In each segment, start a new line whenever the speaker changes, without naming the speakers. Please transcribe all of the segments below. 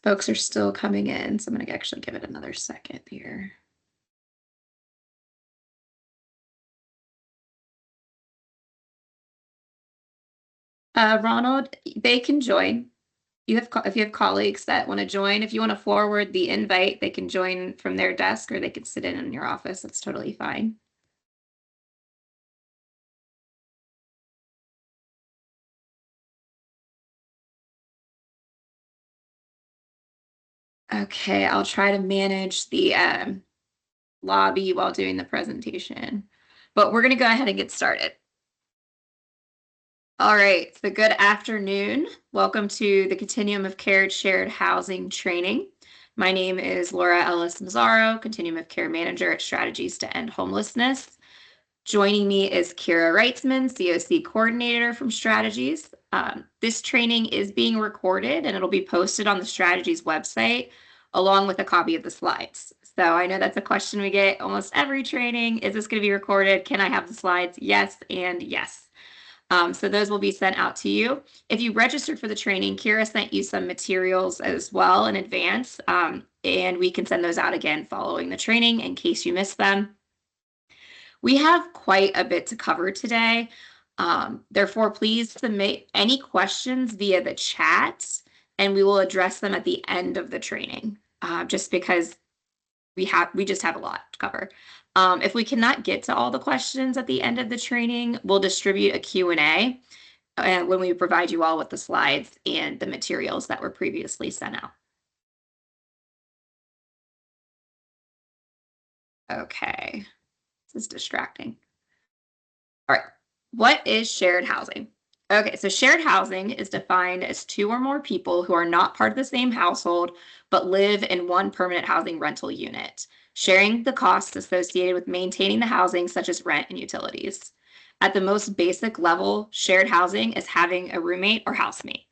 Folks are still coming in, so I'm going to actually give it another second here. Ronald, they can join. If you have colleagues that want to join, if you want to forward the invite, they can join from their desk or they can sit in your office. That's totally fine. Okay, I'll try to manage the lobby while doing the presentation, but we're going to go ahead and get started. All right, so good afternoon. Welcome to the Continuum of Care Shared Housing Training. My name is Laura Ellis Mazzaro, Continuum of Care Manager at Strategies to End Homelessness. Joining me is Kira Reitzman, COC Coordinator from Strategies. This training is being recorded and it'll be posted on the Strategies website along with a copy of the slides. So I know that's a question we get almost every training. Is this going to be recorded? Can I have the slides? Yes and yes. So those will be sent out to you. If you registered for the training, Kira sent you some materials as well in advance, and we can send those out again following the training in case you missed them. We have quite a bit to cover today. Therefore, please submit any questions via the chat, and we will address them at the end of the training, just because we just have a lot to cover. If we cannot get to all the questions at the end of the training, we'll distribute a Q&A when we provide you all with the slides and the materials that were previously sent out. Okay, this is distracting. All right, what is shared housing? Okay, so shared housing is defined as two or more people who are not part of the same household, but live in one permanent housing rental unit, sharing the costs associated with maintaining the housing, such as rent and utilities. At the most basic level, shared housing is having a roommate or housemate.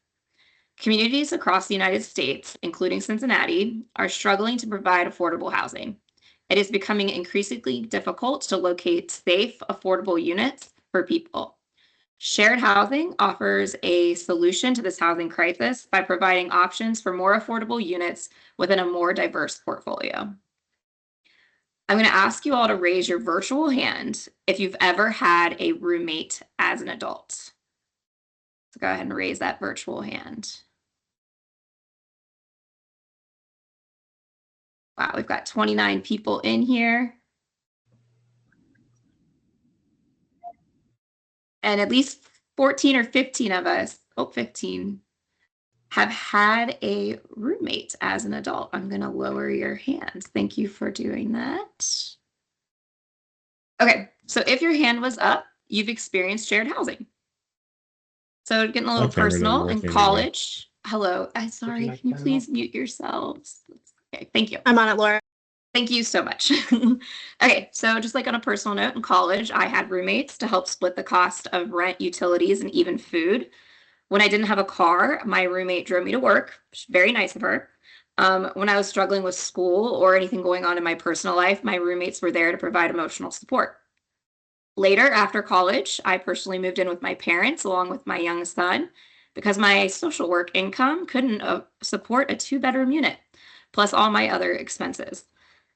Communities across the United States, including Cincinnati, are struggling to provide affordable housing. It is becoming increasingly difficult to locate safe, affordable units for people. Shared housing offers a solution to this housing crisis by providing options for more affordable units within a more diverse portfolio. I'm going to ask you all to raise your virtual hand if you've ever had a roommate as an adult. So go ahead and raise that virtual hand. Wow, we've got 29 people in here. And at least 14 or 15 of us, 15, have had a roommate as an adult. I'm going to lower your hands. Thank you for doing that. Okay, so if your hand was up, you've experienced shared housing. So getting a little personal, in college. Hello, I'm sorry, can you please mute yourselves? Okay, thank you.
I'm on it, Laura.
Thank you so much. Okay, so just like on a personal note, in college, I had roommates to help split the cost of rent, utilities, and even food. When I didn't have a car, my roommate drove me to work. Very nice of her. When I was struggling with school or anything going on in my personal life, my roommates were there to provide emotional support. Later, after college, I personally moved in with my parents along with my young son because my social work income couldn't support a 2-bedroom unit, plus all my other expenses.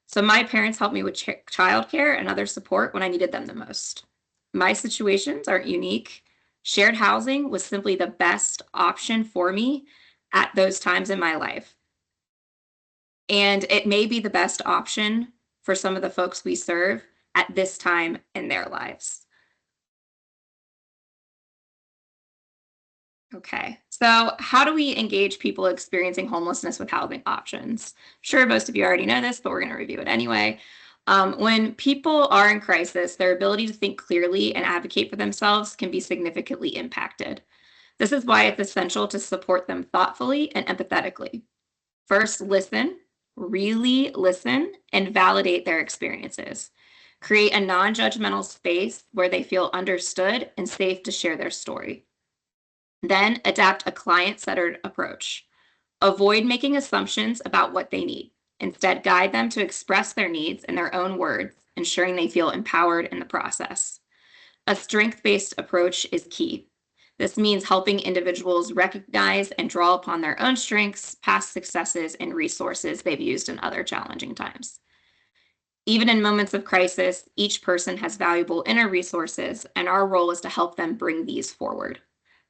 So my parents helped me with childcare and other support when I needed them the most. My situations aren't unique. Shared housing was simply the best option for me at those times in my life. And it may be the best option for some of the folks we serve at this time in their lives. Okay, so how do we engage people experiencing homelessness with housing options? Sure, most of you already know this, but we're going to review it anyway. When people are in crisis, their ability to think clearly and advocate for themselves can be significantly impacted. This is why it's essential to support them thoughtfully and empathetically. First, listen, really listen, and validate their experiences. Create a non-judgmental space where they feel understood and safe to share their story. Then adapt a client-centered approach. Avoid making assumptions about what they need. Instead, guide them to express their needs in their own words, ensuring they feel empowered in the process. A strength-based approach is key. This means helping individuals recognize and draw upon their own strengths, past successes, and resources they've used in other challenging times. Even in moments of crisis, each person has valuable inner resources, and our role is to help them bring these forward.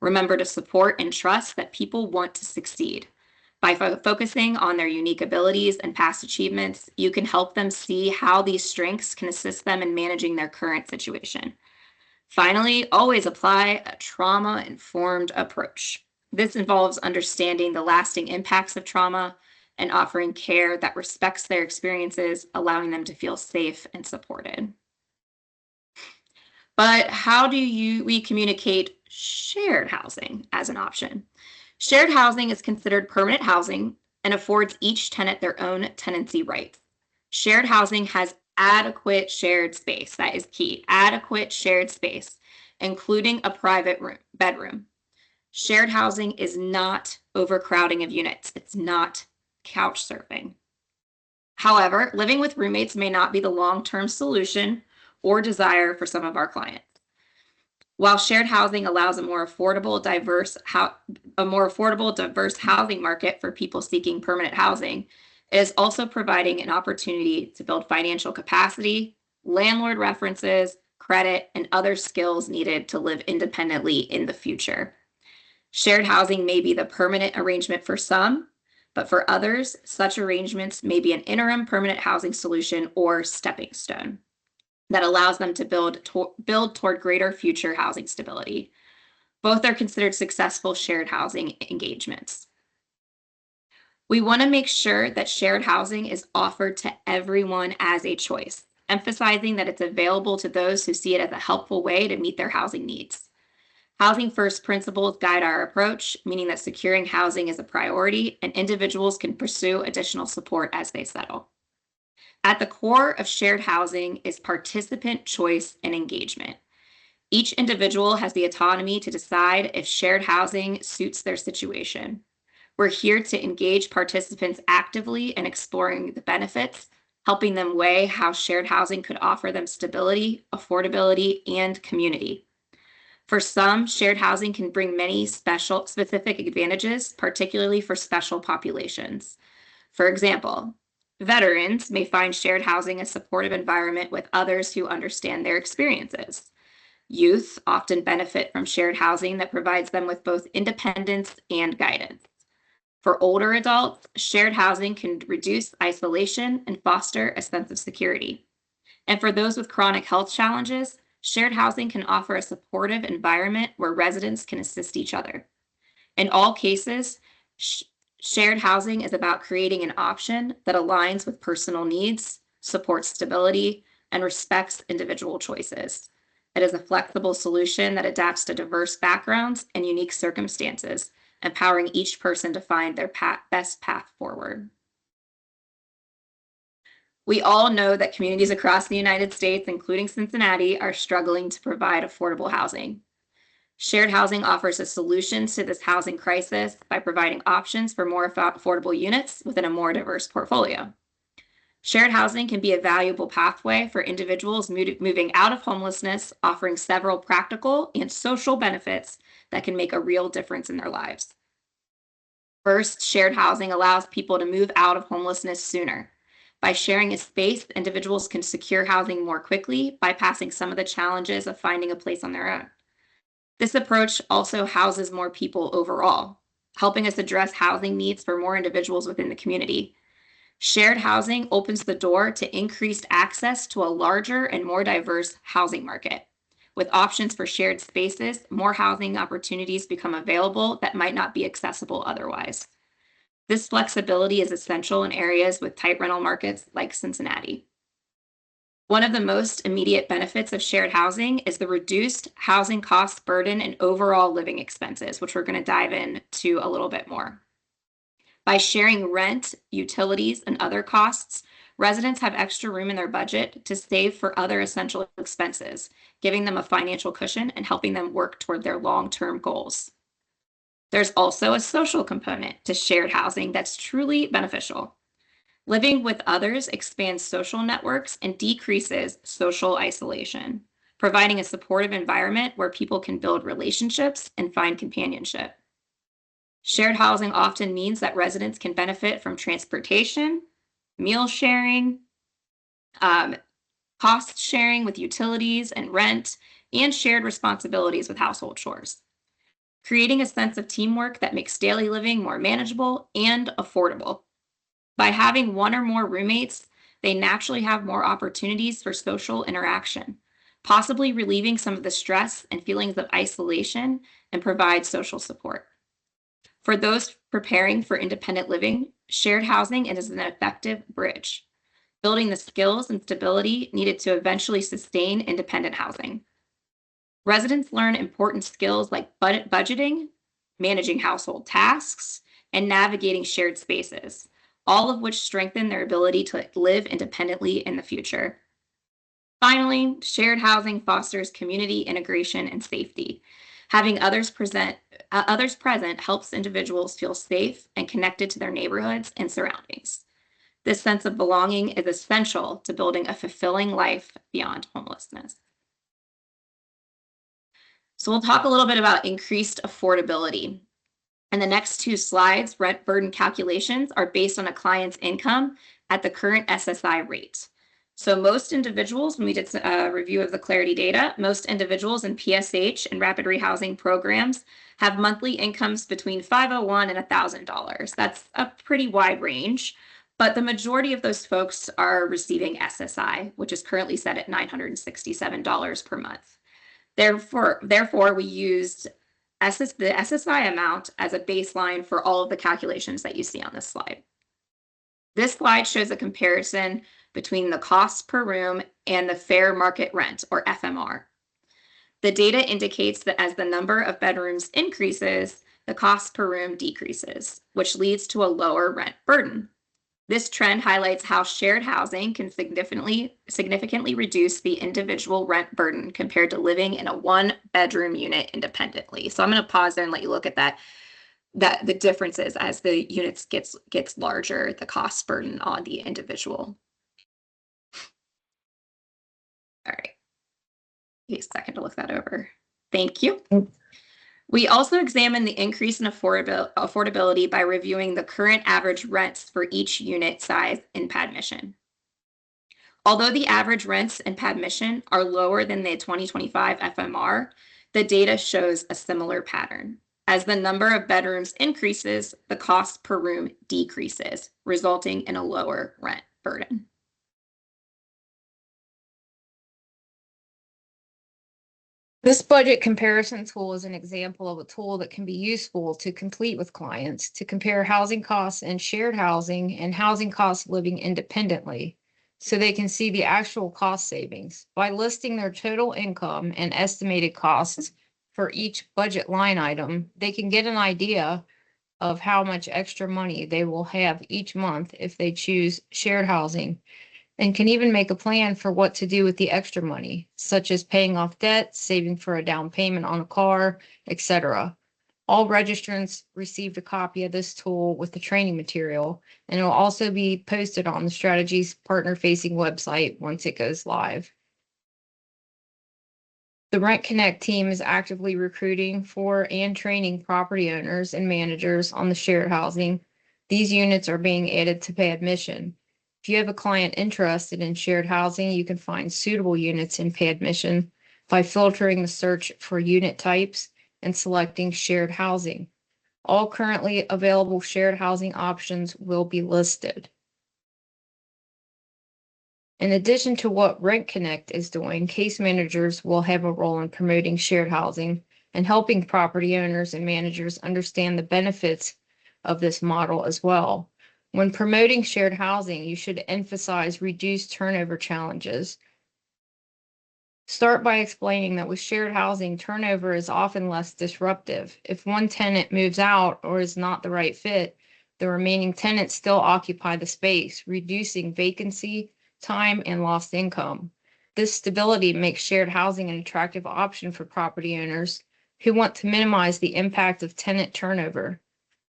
Remember to support and trust that people want to succeed. By focusing on their unique abilities and past achievements, you can help them see how these strengths can assist them in managing their current situation. Finally, always apply a trauma-informed approach. This involves understanding the lasting impacts of trauma and offering care that respects their experiences, allowing them to feel safe and supported. But how do we communicate shared housing as an option? Shared housing is considered permanent housing and affords each tenant their own tenancy rights. Shared housing has adequate shared space. That is key. Adequate shared space, including a private bedroom. Shared housing is not overcrowding of units. It's not couch surfing. However, living with roommates may not be the long-term solution or desire for some of our clients. While shared housing allows a more affordable, diverse housing market for people seeking permanent housing, it is also providing an opportunity to build financial capacity, landlord references, credit, and other skills needed to live independently in the future. Shared housing may be the permanent arrangement for some, but for others, such arrangements may be an interim permanent housing solution or stepping stone that allows them to build toward greater future housing stability. Both are considered successful shared housing engagements. We want to make sure that shared housing is offered to everyone as a choice, emphasizing that it's available to those who see it as a helpful way to meet their housing needs. Housing first principles guide our approach, meaning that securing housing is a priority and individuals can pursue additional support as they settle. At the core of shared housing is participant choice and engagement. Each individual has the autonomy to decide if shared housing suits their situation. We're here to engage participants actively in exploring the benefits, helping them weigh how shared housing could offer them stability, affordability, and community. For some, shared housing can bring many specific advantages, particularly for special populations. For example, veterans may find shared housing a supportive environment with others who understand their experiences. Youth often benefit from shared housing that provides them with both independence and guidance. For older adults, shared housing can reduce isolation and foster a sense of security. And for those with chronic health challenges, shared housing can offer a supportive environment where residents can assist each other. In all cases, shared housing is about creating an option that aligns with personal needs, supports stability, and respects individual choices. It is a flexible solution that adapts to diverse backgrounds and unique circumstances, empowering each person to find their best path forward. We all know that communities across the United States, including Cincinnati, are struggling to provide affordable housing. Shared housing offers a solution to this housing crisis by providing options for more affordable units within a more diverse portfolio. Shared housing can be a valuable pathway for individuals moving out of homelessness, offering several practical and social benefits that can make a real difference in their lives. First, shared housing allows people to move out of homelessness sooner. By sharing a space, individuals can secure housing more quickly, bypassing some of the challenges of finding a place on their own. This approach also houses more people overall, helping us address housing needs for more individuals within the community. Shared housing opens the door to increased access to a larger and more diverse housing market. With options for shared spaces, more housing opportunities become available that might not be accessible otherwise. This flexibility is essential in areas with tight rental markets like Cincinnati. One of the most immediate benefits of shared housing is the reduced housing cost burden and overall living expenses, which we're going to dive into a little bit more. By sharing rent, utilities, and other costs, residents have extra room in their budget to save for other essential expenses, giving them a financial cushion and helping them work toward their long-term goals. There's also a social component to shared housing that's truly beneficial. Living with others expands social networks and decreases social isolation. providing a supportive environment where people can build relationships and find companionship. Shared housing often means that residents can benefit from transportation, meal sharing, um, cost sharing with utilities and rent, and shared responsibilities with household chores, creating a sense of teamwork that makes daily living more manageable and affordable. By having one or more roommates, they naturally have more opportunities for social interaction, possibly relieving some of the stress and feelings of isolation and provide social support. For those preparing for independent living, shared housing is an effective bridge, building the skills and stability needed to eventually sustain independent housing. Residents learn important skills like budgeting, managing household tasks, and navigating shared spaces, all of which strengthen their ability to live independently in the future. Finally, shared housing fosters community integration and safety. Having others present helps individuals feel safe and connected to their neighborhoods and surroundings. This sense of belonging is essential to building a fulfilling life beyond homelessness. So we'll talk a little bit about increased affordability. And the next two slides, rent burden calculations, are based on a client's income at the current SSI rate. So most individuals, when we did a review of the Clarity data, most individuals in PSH and rapid rehousing programs have monthly incomes between $501 and $1,000. That's a pretty wide range, but the majority of those folks are receiving SSI, which is currently set at $967 per month. Therefore, we used the SSI amount as a baseline for all of the calculations that you see on this slide. This slide shows a comparison between the cost per room and the fair market rent, or FMR. The data indicates that as the number of bedrooms increases, the cost per room decreases, which leads to a lower rent burden. This trend highlights how shared housing can significantly reduce the individual rent burden compared to living in a one-bedroom unit independently. So I'm going to pause there and let you look at that the differences as the units gets larger, the cost burden on the individual. All right. Give me a second to look that over. Thank you. We also examine the increase in affordability by reviewing the current average rents for each unit size in Pad Mission. Although the average rents in Pad Mission are lower than the 2025 FMR, the data shows a similar pattern. As the number of bedrooms increases, the cost per room decreases, resulting in a lower rent burden.
This budget comparison tool is an example of a tool that can be useful to complete with clients to compare housing costs in shared housing and housing costs living independently, so they can see the actual cost savings. By listing their total income and estimated costs for each budget line item, they can get an idea of how much extra money they will have each month if they choose shared housing, and can even make a plan for what to do with the extra money, such as paying off debt, saving for a down payment on a car, etc. All registrants received a copy of this tool with the training material, and it will also be posted on the Strategy's partner-facing website once it goes live. The Rent Connect team is actively recruiting for and training property owners and managers on the shared housing. These units are being added to Pad Mission. If you have a client interested in shared housing, you can find suitable units in Pad Mission by filtering the search for unit types and selecting shared housing. All currently available shared housing options will be listed. In addition to what Rent Connect is doing, case managers will have a role in promoting shared housing and helping property owners and managers understand the benefits of this model as well. When promoting shared housing, you should emphasize reduced turnover challenges. Start by explaining that with shared housing, turnover is often less disruptive. If one tenant moves out or is not the right fit, the remaining tenants still occupy the space, reducing vacancy, time, and lost income. This stability makes shared housing an attractive option for property owners who want to minimize the impact of tenant turnover.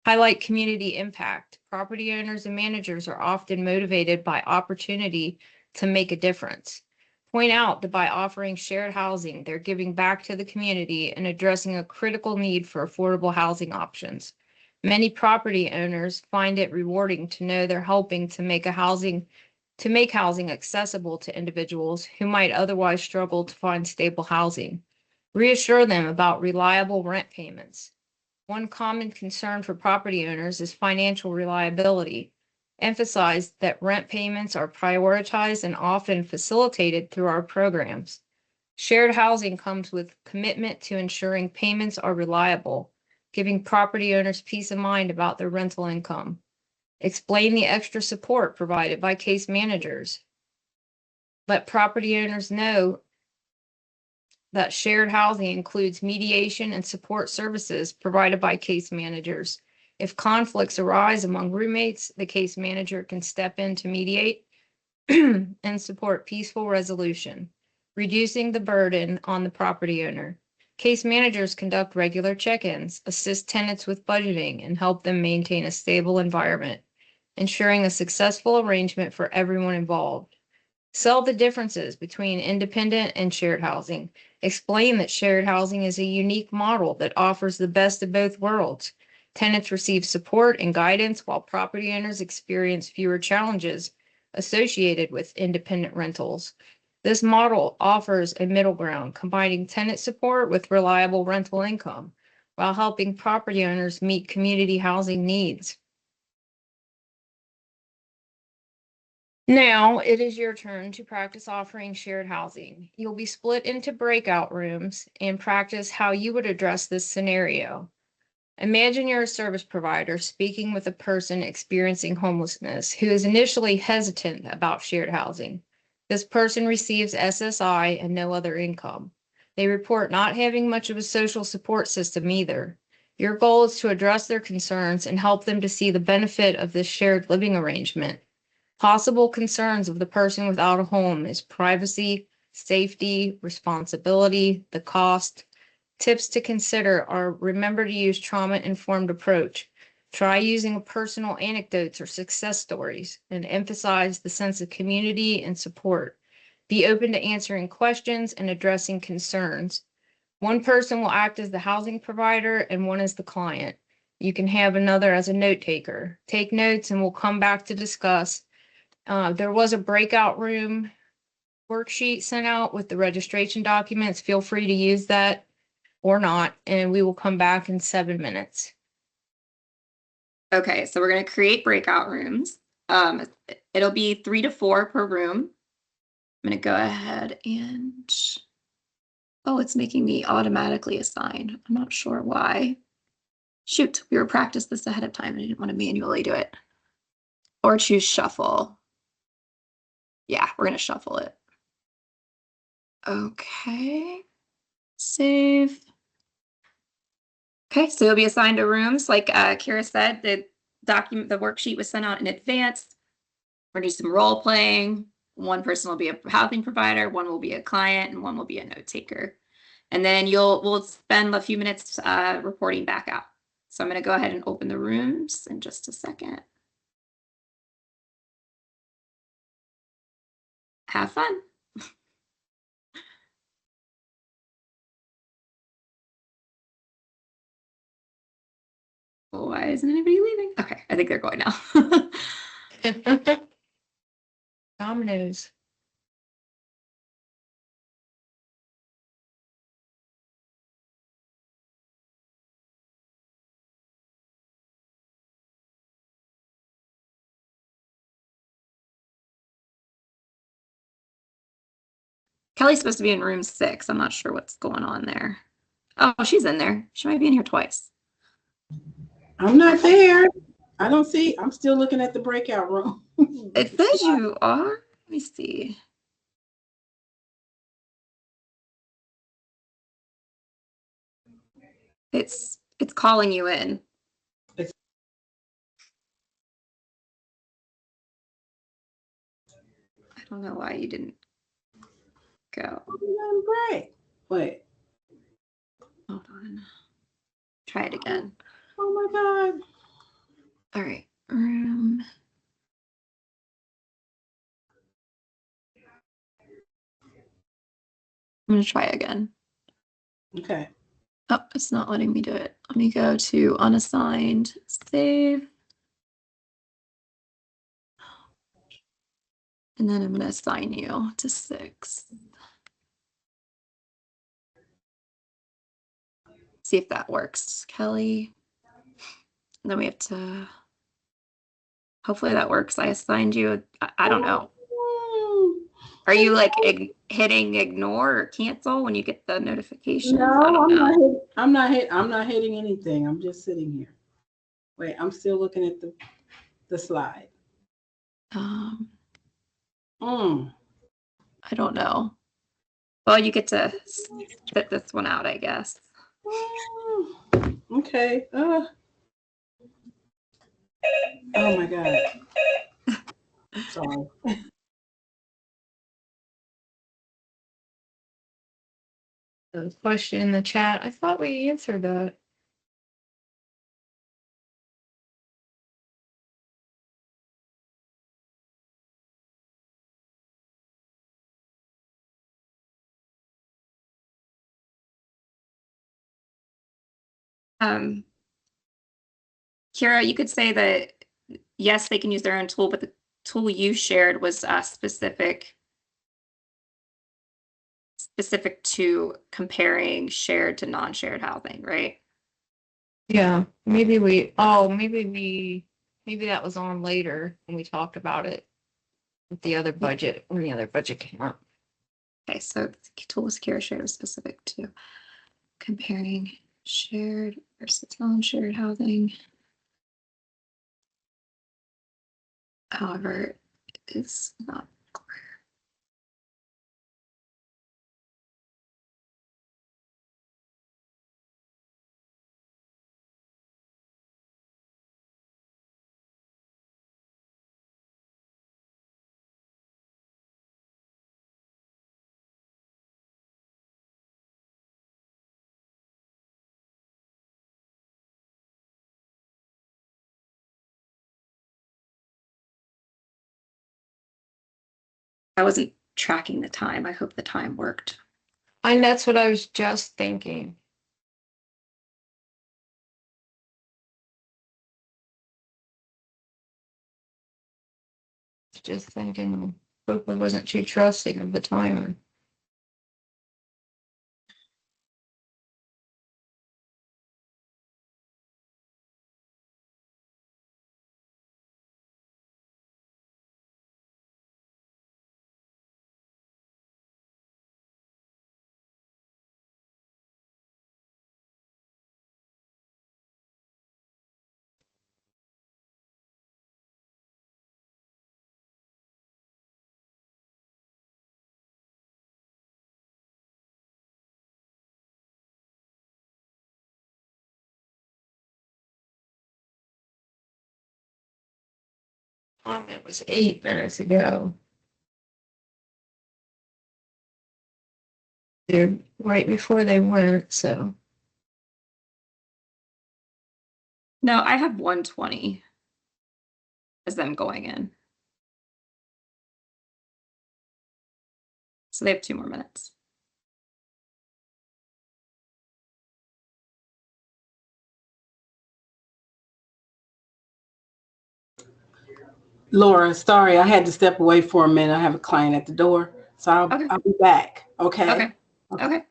Highlight community impact. Property owners and managers are often motivated by opportunity to make a difference. Point out that by offering shared housing, they're giving back to the community and addressing a critical need for affordable housing options. Many property owners find it rewarding to know they're helping to make housing accessible to individuals who might otherwise struggle to find stable housing. Reassure them about reliable rent payments. One common concern for property owners is financial reliability. Emphasize that rent payments are prioritized and often facilitated through our programs. Shared housing comes with commitment to ensuring payments are reliable, giving property owners peace of mind about their rental income. Explain the extra support provided by case managers. Let property owners know that shared housing includes mediation and support services provided by case managers. If conflicts arise among roommates, the case manager can step in to mediate and support peaceful resolution, reducing the burden on the property owner. Case managers conduct regular check-ins, assist tenants with budgeting, and help them maintain a stable environment, ensuring a successful arrangement for everyone involved. Sell the differences between independent and shared housing. Explain that shared housing is a unique model that offers the best of both worlds. Tenants receive support and guidance while property owners experience fewer challenges associated with independent rentals. This model offers a middle ground, combining tenant support with reliable rental income while helping property owners meet community housing needs. Now it is your turn to practice offering shared housing. You'll be split into breakout rooms and practice how you would address this scenario. Imagine you're a service provider speaking with a person experiencing homelessness who is initially hesitant about shared housing. This person receives SSI and no other income. They report not having much of a social support system either. Your goal is to address their concerns and help them to see the benefit of this shared living arrangement. Possible concerns of the person without a home is privacy, safety, responsibility, the cost. Tips to consider are: remember to use trauma-informed approach. Try using personal anecdotes or success stories and emphasize the sense of community and support. Be open to answering questions and addressing concerns. One person will act as the housing provider and one as the client. You can have another as a note taker. Take notes and we'll come back to discuss. There was a breakout room worksheet sent out with the registration documents. Feel free to use that or not, and we will come back in 7 minutes.
Okay, so we're going to create breakout rooms. It'll be 3 to 4 per room. I'm going to go ahead and, oh, it's making me automatically assign. I'm not sure why. Shoot, we were practiced this ahead of time and I didn't want to manually do it. Or choose shuffle. Yeah, we're going to shuffle it. Okay, save. Okay, so you'll be assigned to rooms. Like Kira said, the worksheet was sent out in advance. We're gonna do some role playing. One person will be a housing provider, one will be a client, and one will be a note taker. And then we'll spend a few minutes reporting back out. So I'm gonna go ahead and open the rooms in just a second. Have fun. Why isn't anybody leaving? Okay, I think they're going now.
Dominoes.
Kelly's supposed to be in room 6. I'm not sure what's going on there. Oh, she's in there. She might be in here twice.
I'm not there. I don't see. I'm still looking at the breakout room.
It says you are. Let me see. It's calling you in. I don't know why you didn't go.
Right. Wait.
Hold on. Try it again.
Oh my God.
All right. Room. I'm gonna try again.
Okay.
Oh, it's not letting me do it. Let me go to unassigned, save. And then I'm gonna assign you to 6. See if that works, Kelly. And then we have to, hopefully that works. I assigned you, I don't know. Are you like hitting ignore or cancel when you get the notification?
No,
I don't know.
I'm not hitting anything. I'm just sitting here. Wait, I'm still looking at the slide.
Um,
Mm.
I don't know. Well, you get to spit this one out, I guess.
Okay. Oh my God. Sorry.
The question in the chat, I thought we answered that.
Kira, you could say that yes, they can use their own tool, but the tool you shared was specific to comparing shared to non-shared housing, right?
Yeah, maybe that was on later when we talked about it with the other budget, when the other budget came up.
Okay, so the tool was Kira shared was specific to comparing shared versus non-shared housing. However, it's not clear. I wasn't tracking the time. I hope the time worked.
And that's what I was just thinking. Just thinking, hopefully wasn't too trusting of the timer. It was 8 minutes ago. They're right before they went, so.
No, I have 120 as them going in. So they have 2 more minutes.
Laura, sorry, I had to step away for a minute. I have a client at the door, so I'll be back. Okay.
Okay.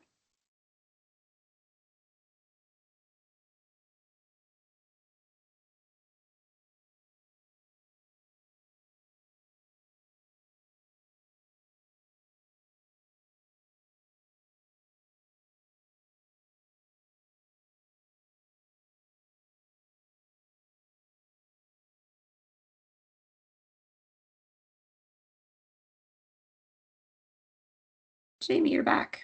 Jamie, you're back.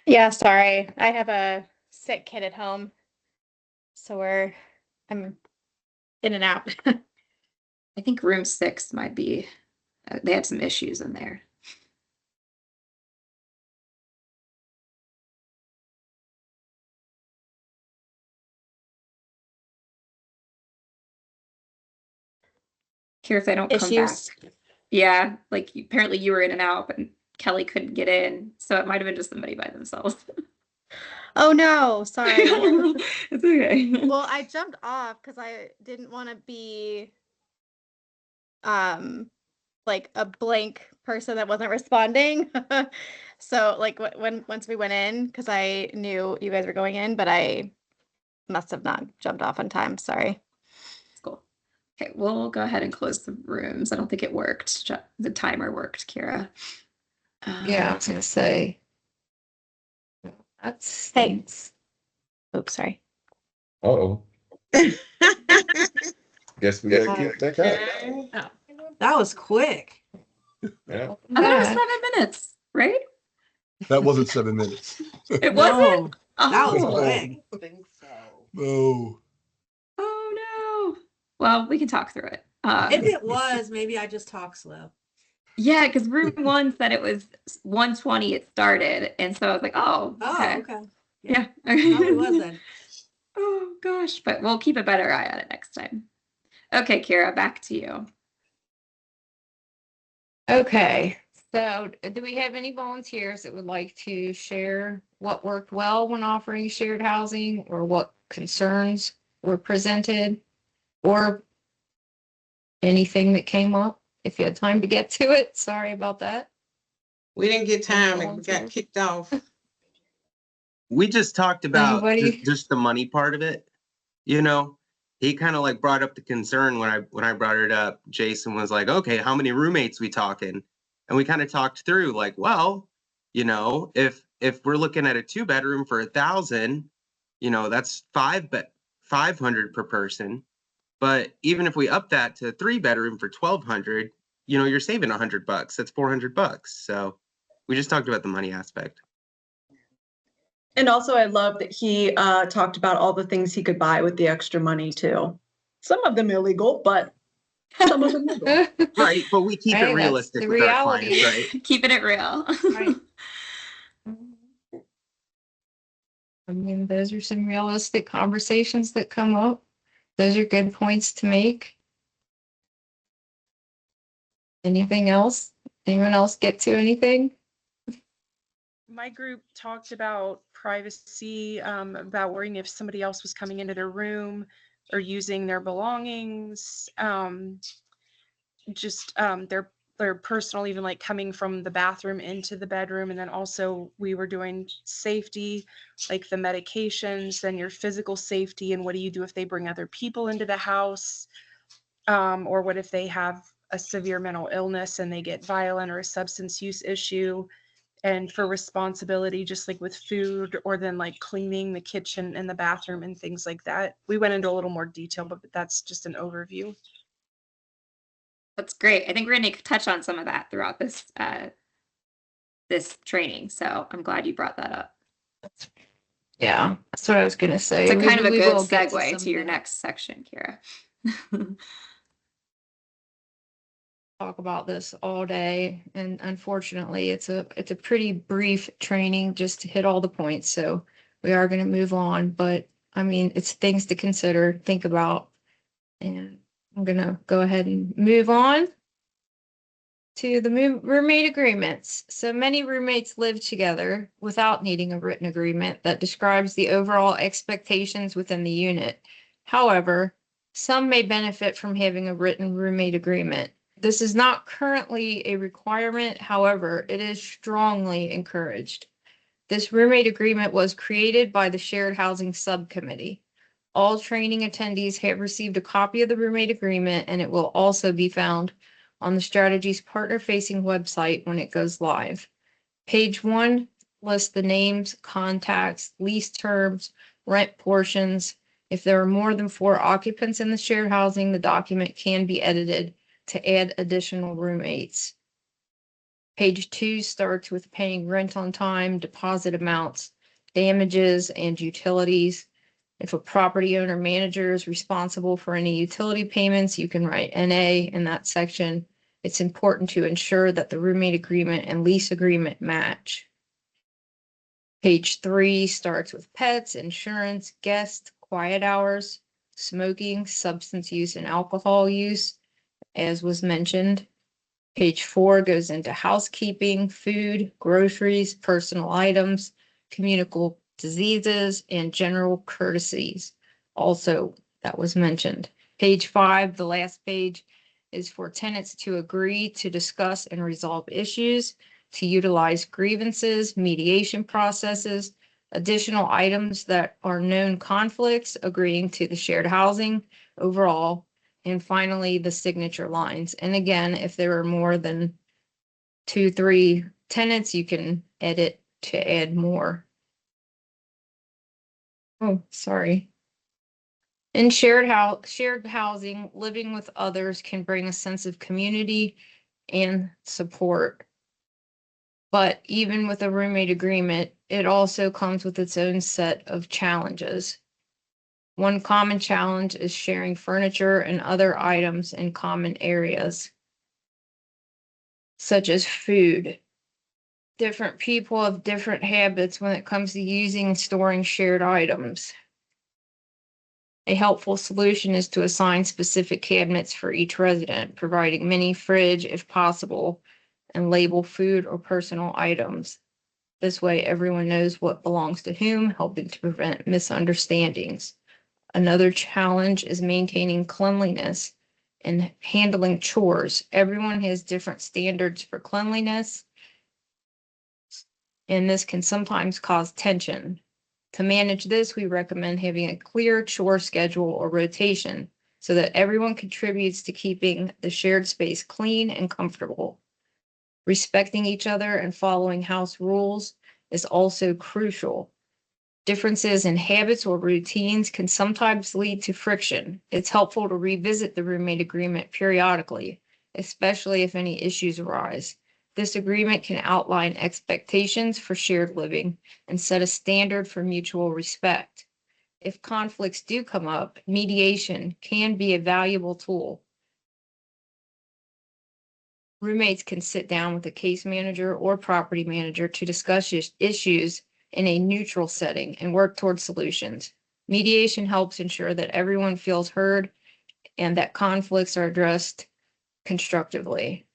Yeah, sorry. I have a sick kid at home. So I'm in and out.
I think room 6 might be, they had some issues in there. Here, if they don't come back.
Issues.
Yeah, like apparently you were in and out, but Kelly couldn't get in, so it might have been just somebody by themselves.
Oh no, sorry.
It's okay.
Well, I jumped off because I didn't want to be um like a blank person that wasn't responding. So like when once we went in, because I knew you guys were going in, but I must have not jumped off on time. Sorry.
It's cool. Okay, we'll go ahead and close the rooms. I don't think it worked. The timer worked, Kira.
Yeah, I was gonna say. That's
Hey.
thanks.
Oops, sorry.
Uh-oh. Guess we gotta keep that up.
That was quick.
Yeah.
I thought it was
Yeah.
7 minutes, right?
That wasn't 7 minutes.
It wasn't?
No, that was
Oh.
quick.
I think so.
No.
Oh no. Well, we can talk through it.
If it was, maybe I just talk slow.
Yeah, because room one said it was 1:20 it started. And so I was like, oh,
Oh,
okay.
okay.
Yeah.
Probably was then.
Oh gosh, but we'll keep a better eye on it next time. Okay, Kira, back to you.
Okay, so do we have any volunteers that would like to share what worked well when offering shared housing, or what concerns were presented, or anything that came up? If you had time to get to it, sorry about that.
We didn't get time and we
volunteer?
got kicked off.
We just talked about
Anybody?
just the money part of it. You know, he kind of like brought up the concern when I brought it up. Jason was like, "Okay, how many roommates we talking?" And we kind of talked through like, well, you know, if we're looking at a 2-bedroom for 1,000, you know, that's 500 per person. But even if we up that to 3-bedroom for 1,200, you know, you're saving $100. That's $400. So we just talked about the money aspect.
And also, I love that he talked about all the things he could buy with the extra money too. Some of them illegal, but some of them legal.
Right, but we keep
Hey,
it
that's
realistic
the
with our
reality.
clients, right?
Keeping it real.
Right. I mean, those are some realistic conversations that come up. Those are good points to make. Anything else? Anyone else get to anything?
My group talked about privacy, about worrying if somebody else was coming into their room or using their belongings, just their personal, even like coming from the bathroom into the bedroom. And then also we were doing safety, like the medications, then your physical safety, and what do you do if they bring other people into the house, or what if they have a severe mental illness and they get violent or a substance use issue. And for responsibility, just like with food, or then like cleaning the kitchen and the bathroom and things like that. We went into a little more detail, but that's just an overview.
That's great. I think we're going to touch on some of that throughout this this training. So I'm glad you brought that up.
Yeah, that's what I was gonna say.
It's a kind of a
We
good
will get
segue
some
to your
of that.
next section, Kira.
Talk about this all day, and unfortunately it's a pretty brief training just to hit all the points, so we are going to move on, but I mean, it's things to consider, think about, and I'm going to go ahead and move on to the roommate agreements. So many roommates live together without needing a written agreement that describes the overall expectations within the unit. However, some may benefit from having a written roommate agreement. This is not currently a requirement, however, it is strongly encouraged. This roommate agreement was created by the Shared Housing Subcommittee. All training attendees have received a copy of the roommate agreement, and it will also be found on the Strategy's partner-facing website when it goes live. Page 1 lists the names, contacts, lease terms, rent portions. If there are more than 4 occupants in the shared housing, the document can be edited to add additional roommates. Page 2 starts with paying rent on time, deposit amounts, damages, and utilities. If a property owner manager is responsible for any utility payments, you can write NA in that section. It's important to ensure that the roommate agreement and lease agreement match. Page 3 starts with pets, insurance, guests, quiet hours, smoking, substance use, and alcohol use, as was mentioned. Page 4 goes into housekeeping, food, groceries, personal items, communicable diseases, and general courtesies. Also, that was mentioned. Page 5, the last page, is for tenants to agree to discuss and resolve issues, to utilize grievances, mediation processes, additional items that are known conflicts, agreeing to the shared housing overall, and finally, the signature lines. And again, if there are more than 2, 3 tenants, you can edit to add more. Oh, sorry. In shared housing, living with others can bring a sense of community and support. But even with a roommate agreement, it also comes with its own set of challenges. One common challenge is sharing furniture and other items in common areas, such as food. Different people have different habits when it comes to using and storing shared items. A helpful solution is to assign specific cabinets for each resident, providing mini fridge if possible, and label food or personal items. This way, everyone knows what belongs to whom, helping to prevent misunderstandings. Another challenge is maintaining cleanliness and handling chores. Everyone has different standards for cleanliness, and this can sometimes cause tension. To manage this, we recommend having a clear chore schedule or rotation so that everyone contributes to keeping the shared space clean and comfortable. Respecting each other and following house rules is also crucial. Differences in habits or routines can sometimes lead to friction. It's helpful to revisit the roommate agreement periodically, especially if any issues arise. This agreement can outline expectations for shared living and set a standard for mutual respect. If conflicts do come up, mediation can be a valuable tool. Roommates can sit down with a case manager or property manager to discuss issues in a neutral setting and work toward solutions. Mediation helps ensure that everyone feels heard and that conflicts are addressed constructively.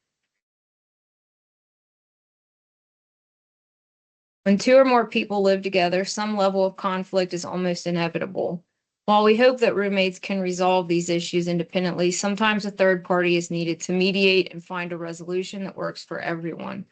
When 2 or more people live together, some level of conflict is almost inevitable. While we hope that roommates can resolve these issues independently, sometimes a third party is needed to mediate and find a resolution that works for everyone.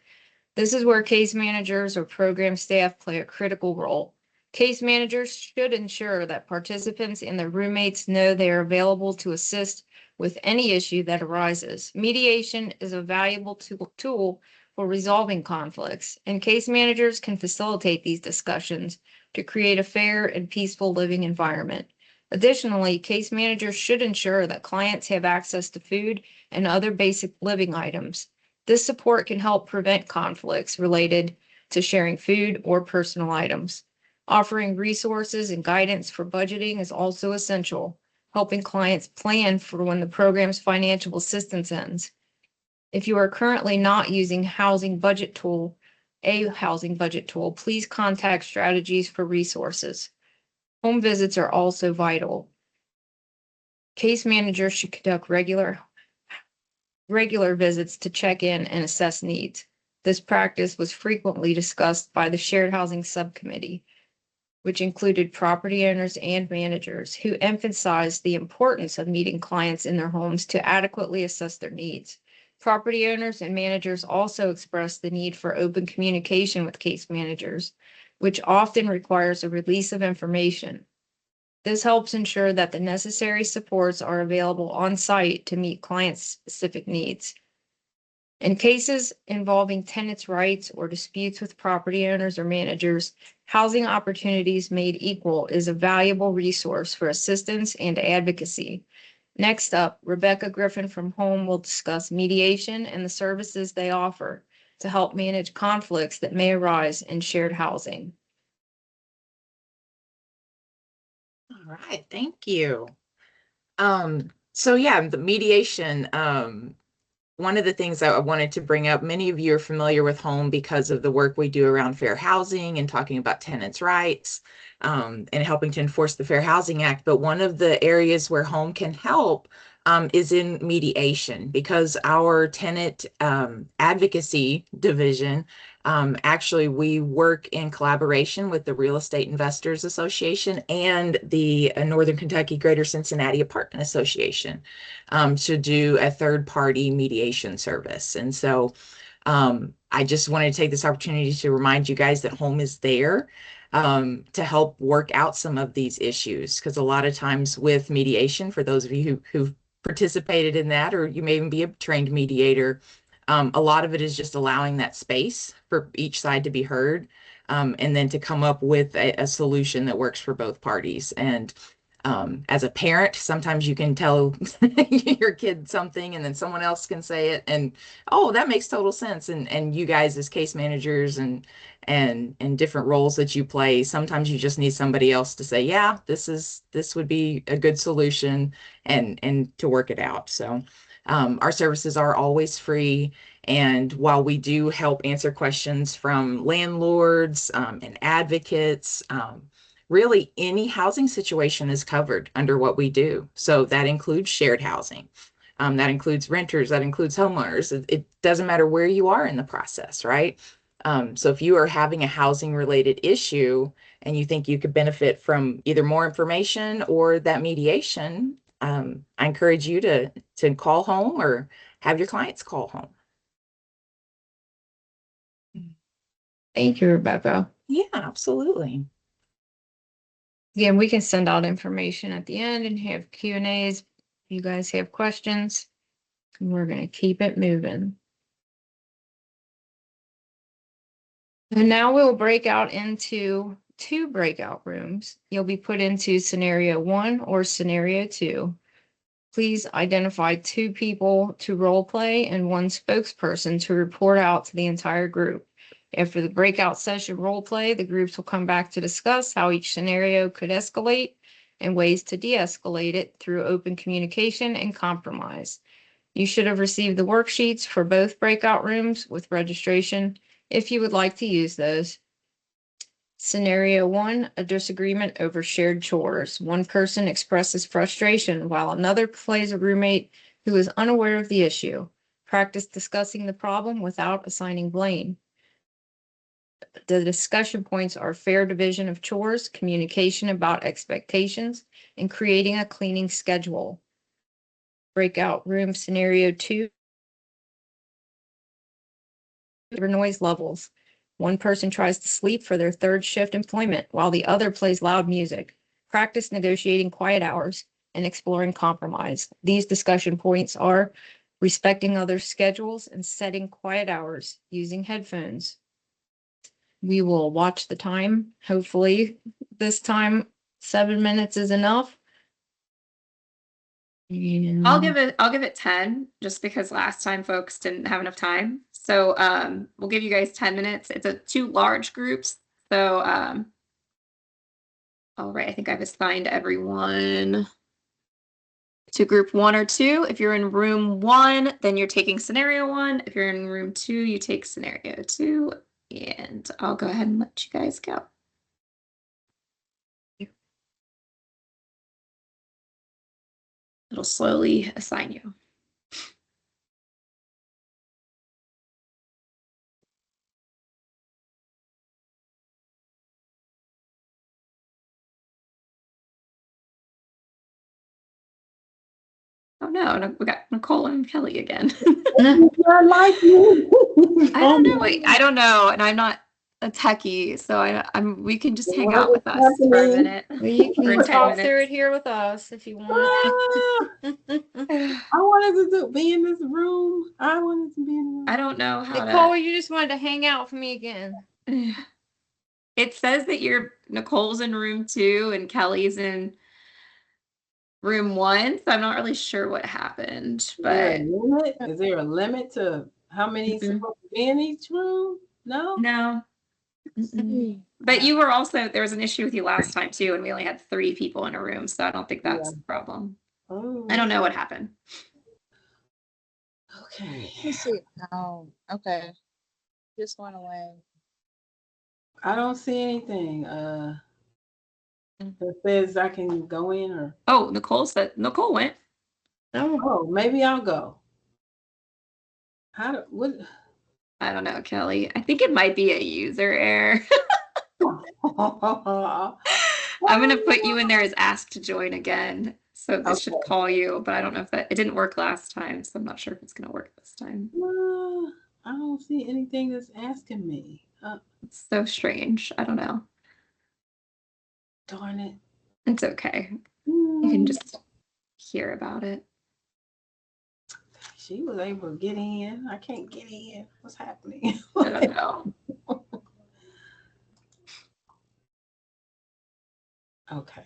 This is where case managers or program staff play a critical role. Case managers should ensure that participants and their roommates know they are available to assist with any issue that arises. Mediation is a valuable tool for resolving conflicts, and case managers can facilitate these discussions to create a fair and peaceful living environment. Additionally, case managers should ensure that clients have access to food and other basic living items. This support can help prevent conflicts related to sharing food or personal items. Offering resources and guidance for budgeting is also essential, helping clients plan for when the program's financial assistance ends. If you are currently not using a housing budget tool, please contact Strategies for resources. Home visits are also vital. Case managers should conduct regular visits to check in and assess needs. This practice was frequently discussed by the Shared Housing Subcommittee, which included property owners and managers who emphasized the importance of meeting clients in their homes to adequately assess their needs. Property owners and managers also expressed the need for open communication with case managers, which often requires a release of information. This helps ensure that the necessary supports are available on site to meet clients' specific needs. In cases involving tenants' rights or disputes with property owners or managers, Housing Opportunities Made Equal is a valuable resource for assistance and advocacy. Next up, Rebecca Griffin from Home will discuss mediation and the services they offer to help manage conflicts that may arise in shared housing.
All right, thank you. So yeah, the mediation, one of the things I wanted to bring up, many of you are familiar with Home because of the work we do around fair housing and talking about tenants' rights and helping to enforce the Fair Housing Act. But one of the areas where Home can help is in mediation, because our tenant advocacy division, actually, we work in collaboration with the Real Estate Investors Association and the Northern Kentucky Greater Cincinnati Apartment Association to do a third-party mediation service. And so I just wanted to take this opportunity to remind you guys that Home is there to help work out some of these issues. Because a lot of times with mediation, for those of you who've participated in that, or you may even be a trained mediator, a lot of it is just allowing that space for each side to be heard, and then to come up with a solution that works for both parties. And as a parent, sometimes you can tell your kid something and then someone else can say it, and oh, that makes total sense. And you guys as case managers and different roles that you play, sometimes you just need somebody else to say, yeah, this would be a good solution, and to work it out. So our services are always free. And while we do help answer questions from landlords and advocates, really any housing situation is covered under what we do. So that includes shared housing. That includes renters, that includes homeowners. It doesn't matter where you are in the process, right? So if you are having a housing related issue and you think you could benefit from either more information or that mediation, I encourage you to call Home or have your clients call Home.
Thank you, Rebecca.
Yeah, absolutely.
Again, we can send out information at the end and have Q&As. If you guys have questions, we're going to keep it moving. And now we'll break out into 2 breakout rooms. You'll be put into scenario 1 or scenario 2. Please identify 2 people to role play and 1 spokesperson to report out to the entire group. After the breakout session role play, the groups will come back to discuss how each scenario could escalate and ways to de-escalate it through open communication and compromise. You should have received the worksheets for both breakout rooms with registration if you would like to use those. Scenario 1, a disagreement over shared chores. One person expresses frustration while another plays a roommate who is unaware of the issue. Practice discussing the problem without assigning blame. The discussion points are fair division of chores, communication about expectations, and creating a cleaning schedule. Breakout room scenario 2, noise levels. One person tries to sleep for their 3rd shift employment while the other plays loud music. Practice negotiating quiet hours and exploring compromise. These discussion points are respecting others' schedules and setting quiet hours using headphones. We will watch the time. Hopefully this time 7 minutes is enough. And
I'll give it 10 just because last time folks didn't have enough time. So we'll give you guys 10 minutes. It's 2 large groups. So all right, I think I've assigned everyone to group 1 or 2. If you're in room 1, then you're taking scenario 1. If you're in room 2, you take scenario 2. And I'll go ahead and let you guys go. It'll slowly assign you. Oh no, we got Nicole and Kelly again.
I like you.
I don't know. I don't know, and I'm not a techie, so we can just hang out with us for a minute.
well, you
For
can
10
talk
minutes.
through it here with us if you want.
I wanted to be in this room. I wanted to be in the room.
I don't know how
Nicole, you just wanted to hang out with me again.
It says that Nicole's in room 2 and Kelly's in room 1, so I'm not really sure what happened. But
Is there a limit to how many supposed to be in each room? No.
No. But you were also, there was an issue with you last time too, and we only had 3 people in a room, so I don't think that's the problem.
Oh.
I don't know what happened.
Okay.
Let's see. Oh, okay. Just went away.
I don't see anything. That says I can go in or.
Oh, Nicole went.
Oh,
Oh, maybe I'll go. What?
I don't know, Kelly. I think it might be a user error. I'm gonna put you in there as asked to join again. So this should
Okay.
call you, but I don't know if it didn't work last time, so I'm not sure if it's gonna work this time.
I don't see anything that's asking me.
It's so strange. I don't know.
Darn it.
It's okay. You can just hear about it.
She was able to get in. I can't get in. What's happening?
I don't know.
Okay.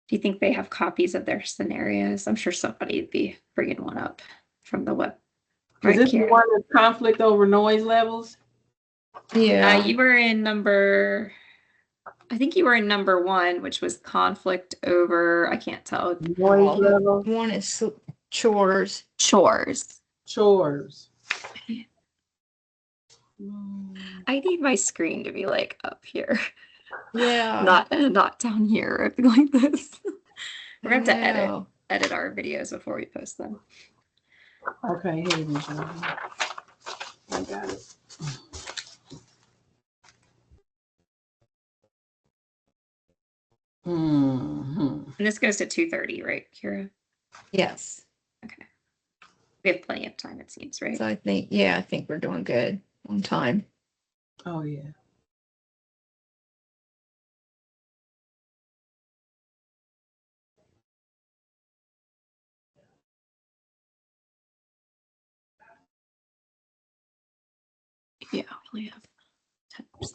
Do you think they have copies of their scenarios? I'm sure somebody would be bringing one up from the web.
Is this the one that's conflict over noise levels?
yeah.
You were in number, I think you were in number 1, which was conflict over, I can't tell.
Noise level.
One is chores.
Chores.
Chores.
I need my screen to be like up here.
Yeah.
Not down here like this. We're gonna have to
No.
edit our videos before we post them.
Okay, here we go. I got it.
And this goes to 2:30, right, Kira?
Yes.
Okay. We have plenty of time, it seems, right?
So I think we're doing good on time.
Oh yeah.
Yeah, we only have 10%.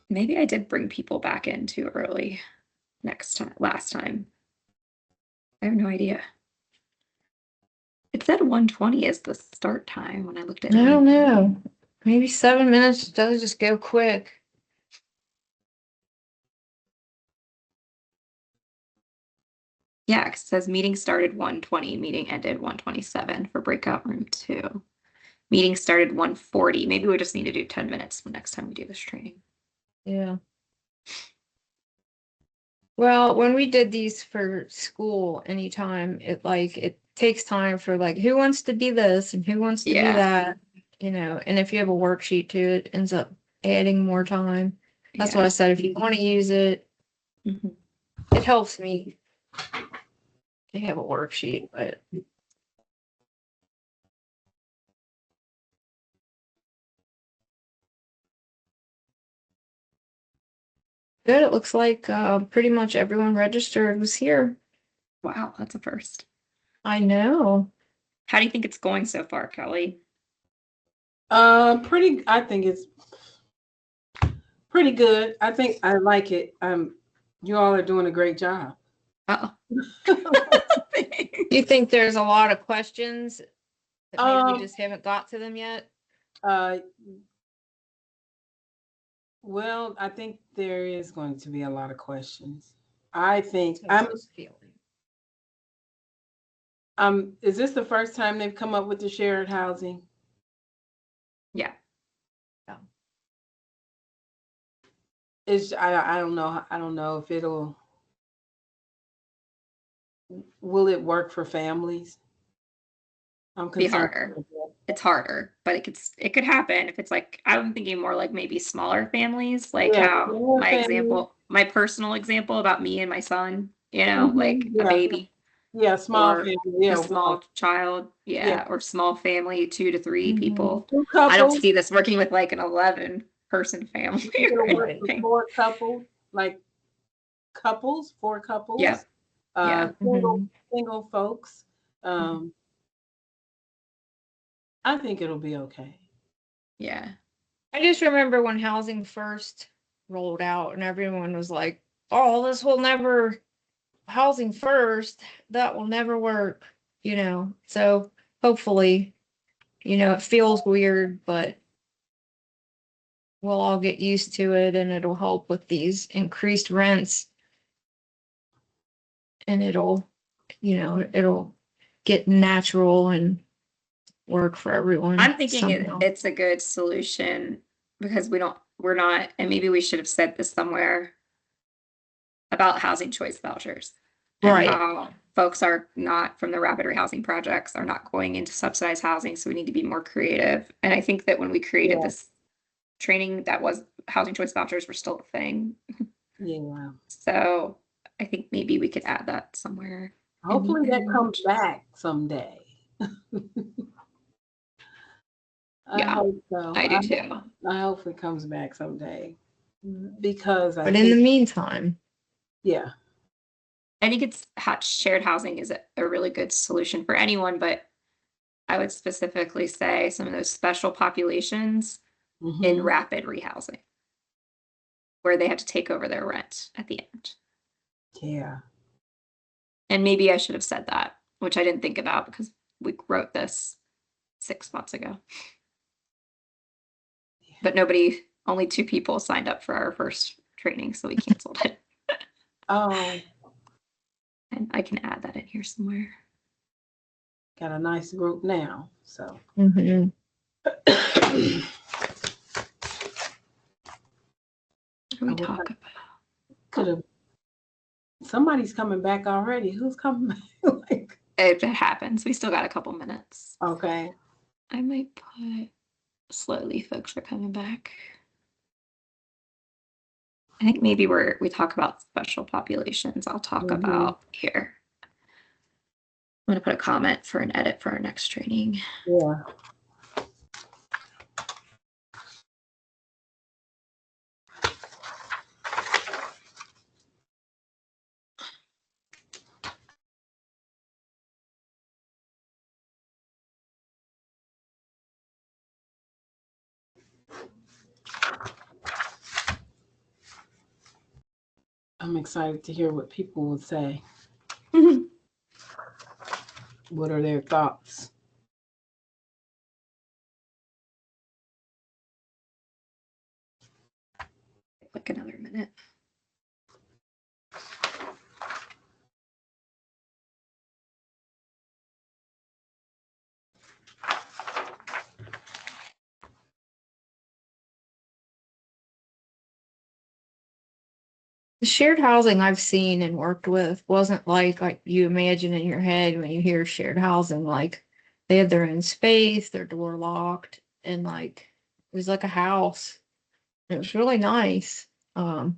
Maybe I did bring people back in too early last time. I have no idea. It said 1:20 is the start time when I looked at
I
it.
don't know. Maybe 7 minutes does just go quick.
Yeah, it says meeting started 1:20, meeting ended 1:27 for breakout room 2. Meeting started 1:40. Maybe we just need to do 10 minutes next time we do this training.
Yeah. Well, when we did these for school, anytime it takes time for who wants to do this and who wants to do that, and if you have a worksheet too, it ends up adding more time. That's why I said if you want to use it, it helps me to have a worksheet, but good. It looks like pretty much everyone registered was here.
Wow, that's a first.
I know.
How do you think it's going so far, Kelly?
I think it's pretty good. I think I like it. You all are doing a great job.
Oh.
You think there's a lot of questions that maybe we just haven't got to them yet?
Well, I think there is going to be a lot of questions. I think is this the first time they've come up with the shared housing?
Yeah.
I don't know. I don't know if will it work for families? I'm
Be
concerned.
harder. It's harder, but it could happen if it's I'm thinking more like maybe smaller families, how my personal example about me and my son, a baby.
Yeah, small family. Yeah,
a small child. Or small family, 2 to 3 people.
2 couples.
I don't see this working with an 11-person family.
Four couples, couples, 4 couples.
Yeah.
Single folks. I think it'll be okay.
Yeah.
I just remember when housing first rolled out and everyone was like, oh, housing first, that will never work, so hopefully, it feels weird, but we'll all get used to it and it'll help with these increased rents. And it'll get natural and work for everyone.
I'm thinking
somehow.
it's a good solution because we're not, and maybe we should have said this somewhere about housing choice vouchers. And
Right.
how folks are not from the rapid rehousing projects are not going into subsidized housing. So we need to be more creative. And I think that when we created this training, that was housing choice vouchers were still a thing.
Yeah. Wow.
So I think maybe we could add that somewhere.
Hopefully that comes back someday. I hope so.
I do too.
I hope it comes back someday because
But in the meantime,
yeah,
I think shared housing is a really good solution for anyone, but I would specifically say some of those special populations in rapid rehousing where they have to take over their rent at the end.
Yeah. And
maybe I should have said that, which I didn't think about because we wrote this 6 months ago. But only 2 people signed up for our first training, so we canceled it.
Oh.
And I can add that in here somewhere.
Got a nice group now, so.
What do we talk about?
Could have. Somebody's coming back already. Who's coming back?
It happens. We still got a couple minutes.
Okay.
I might put slowly folks are coming back. I think maybe we talk about special populations. I'll talk about here. I'm going to put a comment for an edit for our next training.
Yeah. I'm excited to hear what people would say. What are their thoughts?
Like another minute.
The shared housing I've seen and worked with wasn't like you imagine in your head when you hear shared housing. Like they had their own space, their door locked, and like it was like a house. It was really nice. It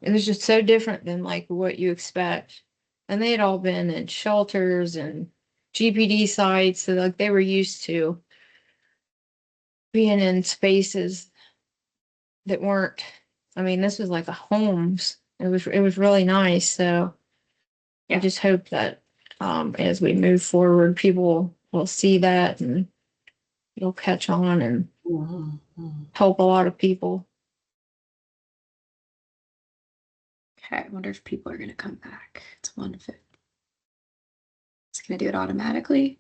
was just so different than like what you expect. And they had all been in shelters and GPD sites, so like they were used to being in spaces that weren't. I mean, this was like a homes. It was really nice. So I just hope that as we move forward, people will see that and it'll catch on and help a lot of people.
Okay, I wonder if people are going to come back. It's 1:50. It's going to do it automatically.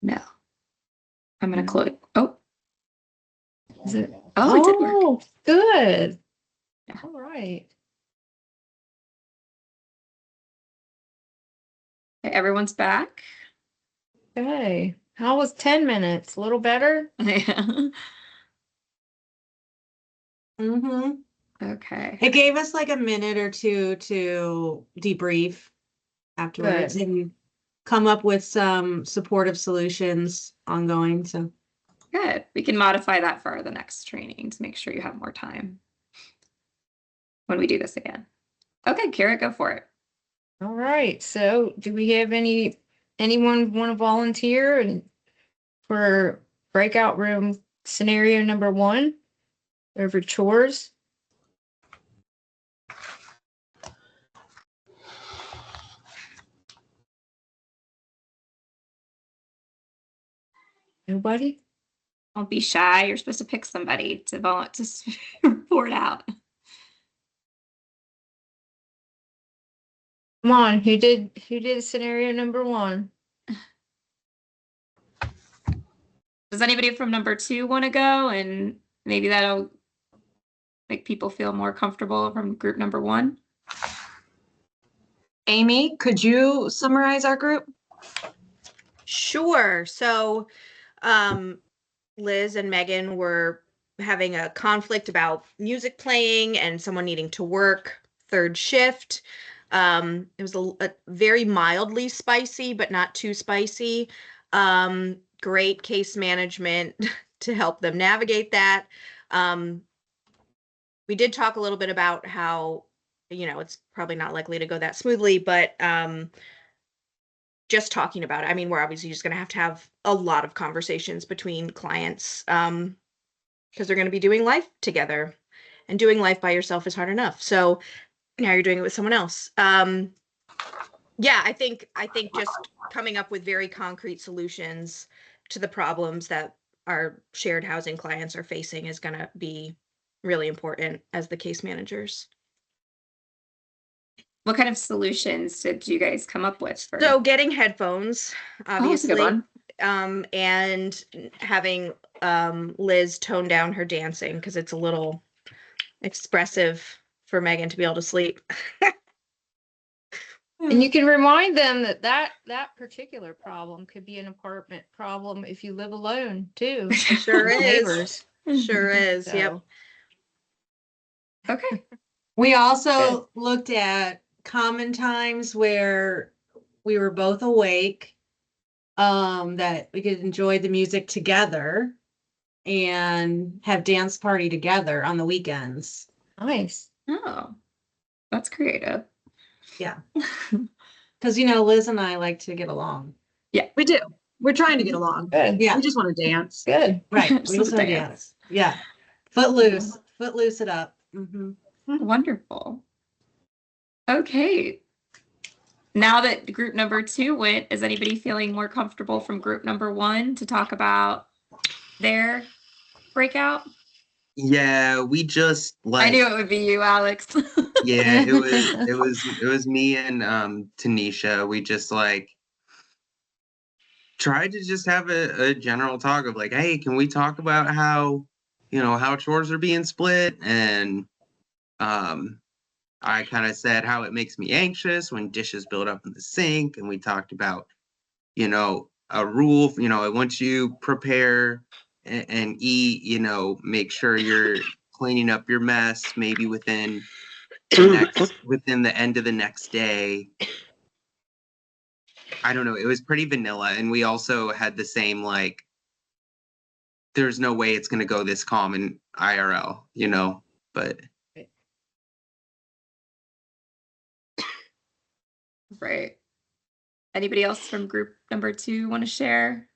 No. I'm going to close. Oh. Is it? Oh, it did work.
Good. Yeah. All right.
Okay, everyone's back.
Okay. How was 10 minutes? A little better?
Yeah.
Okay.
Okay.
It gave us like a minute or two to debrief afterwards
Good.
and come up with some supportive solutions ongoing. So
Good. We can modify that for the next training to make sure you have more time when we do this again. Okay, Kara, go for it.
All right. So do we have anyone want to volunteer and for breakout room scenario number 1 over chores? Nobody?
Don't be shy. You're supposed to pick somebody to report out.
Come on, who did scenario number 1?
Does anybody from number 2 want to go? And maybe that'll make people feel more comfortable from group number 1.
Amy, could you summarize our group?
Sure. So, Liz and Megan were having a conflict about music playing and someone needing to work third shift. It was a very mildly spicy, but not too spicy. Great case management to help them navigate that. We did talk a little bit about how, it's probably not likely to go that smoothly, but just talking about it. I mean, we're obviously just going to have a lot of conversations between clients because they're going to be doing life together, and doing life by yourself is hard enough. So now you're doing it with someone else. Yeah, I think just coming up with very concrete solutions to the problems that our shared housing clients are facing is going to be really important as the case managers.
What kind of solutions did you guys come up with?
So getting headphones, obviously,
that's a good one.
And having Liz tone down her dancing because it's a little expressive for Megan to be able to sleep.
And you can remind them that particular problem could be an apartment problem if you live alone too.
Sure
with
is.
Neighbors.
Sure is.
So,
Yep.
Okay.
We also looked at common times where we were both awake, that we could enjoy the music together and have dance party together on the weekends.
Nice.
Oh, that's creative.
Yeah. Because, Liz and I like to get along.
Yeah,
We do. We're trying to get along.
Good.
Yeah.
We just want to dance.
Good.
Right.
Just
We just
a
want to
dance.
dance. Yeah. Footloose it up. Mm-hmm.
Wonderful. Okay. Now that group number 2 went, is anybody feeling more comfortable from group number 1 to talk about their breakout?
Yeah, we just
I knew it would be you, Alex.
yeah, it was me and Tanisha. We just tried to just have a general talk of hey, can we talk about how how chores are being split? And I kind of said how it makes me anxious when dishes build up in the sink, and we talked about a rule, once you prepare and eat, make sure you're cleaning up your mess maybe within the end of the next day. I don't know, it was pretty vanilla. And we also had the same there's no way it's going to go this calm in IRL, but
Right. Anybody else from group number 2 want to share?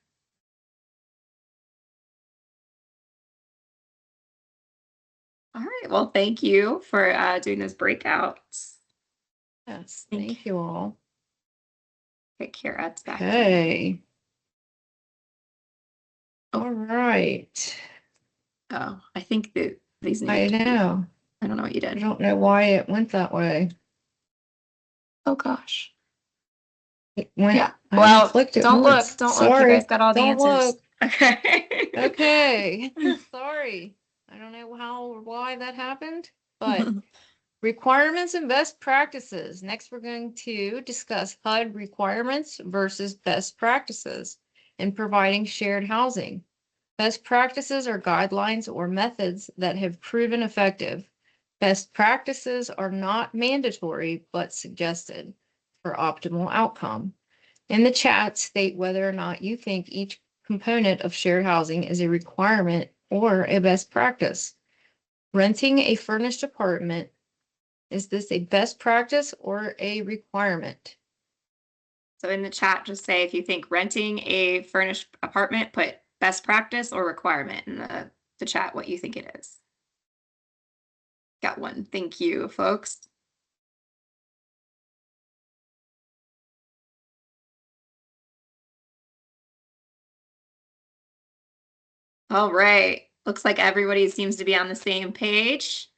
All right. Well, thank you for doing those breakouts.
Yes. Thank you all.
Okay, Kara, it's back.
Okay. All right.
Oh, I think that these
I know.
I don't know what you
I
did.
don't know why it went that way.
Oh gosh.
It went.
Yeah.
I
Well,
clicked it
don't
once.
look. Don't look.
Sorry.
You guys got all the
Don't
answers.
look.
Okay.
Okay. Sorry. I don't know how or why that happened, but requirements and best practices. Next, we're going to discuss HUD requirements versus best practices in providing shared housing. Best practices are guidelines or methods that have proven effective. Best practices are not mandatory, but suggested for optimal outcome. In the chat, state whether or not you think each component of shared housing is a requirement or a best practice. Renting a furnished apartment, is this a best practice or a requirement?
So in the chat, just say if you think renting a furnished apartment, put best practice or requirement in the chat, what you think it is. Got one. Thank you, folks. All right. Looks like everybody seems to be on the same page.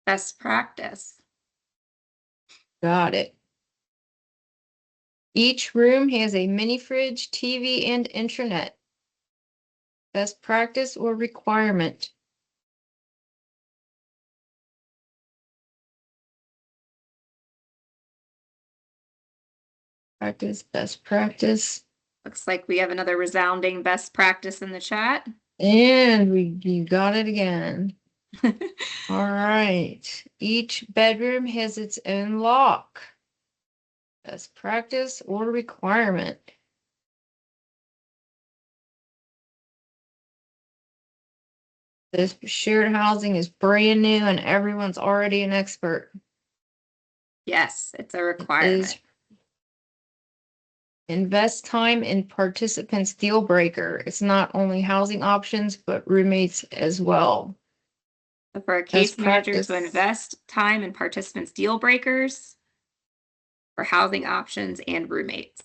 Best practice.
Got it. Each room has a mini fridge, TV, and internet. best practice or requirement? Practice, best practice.
Looks like we have another resounding best practice in the chat.
And you got it again. All right. Each bedroom has its own lock. Best practice or requirement? This shared housing is brand new and everyone's already an expert.
Yes, it's a requirement.
Invest time in participants deal breaker. It's not only housing options, but roommates as well.
So for a case
Best
manager to
practice.
invest time in participants deal breakers for housing options and roommates.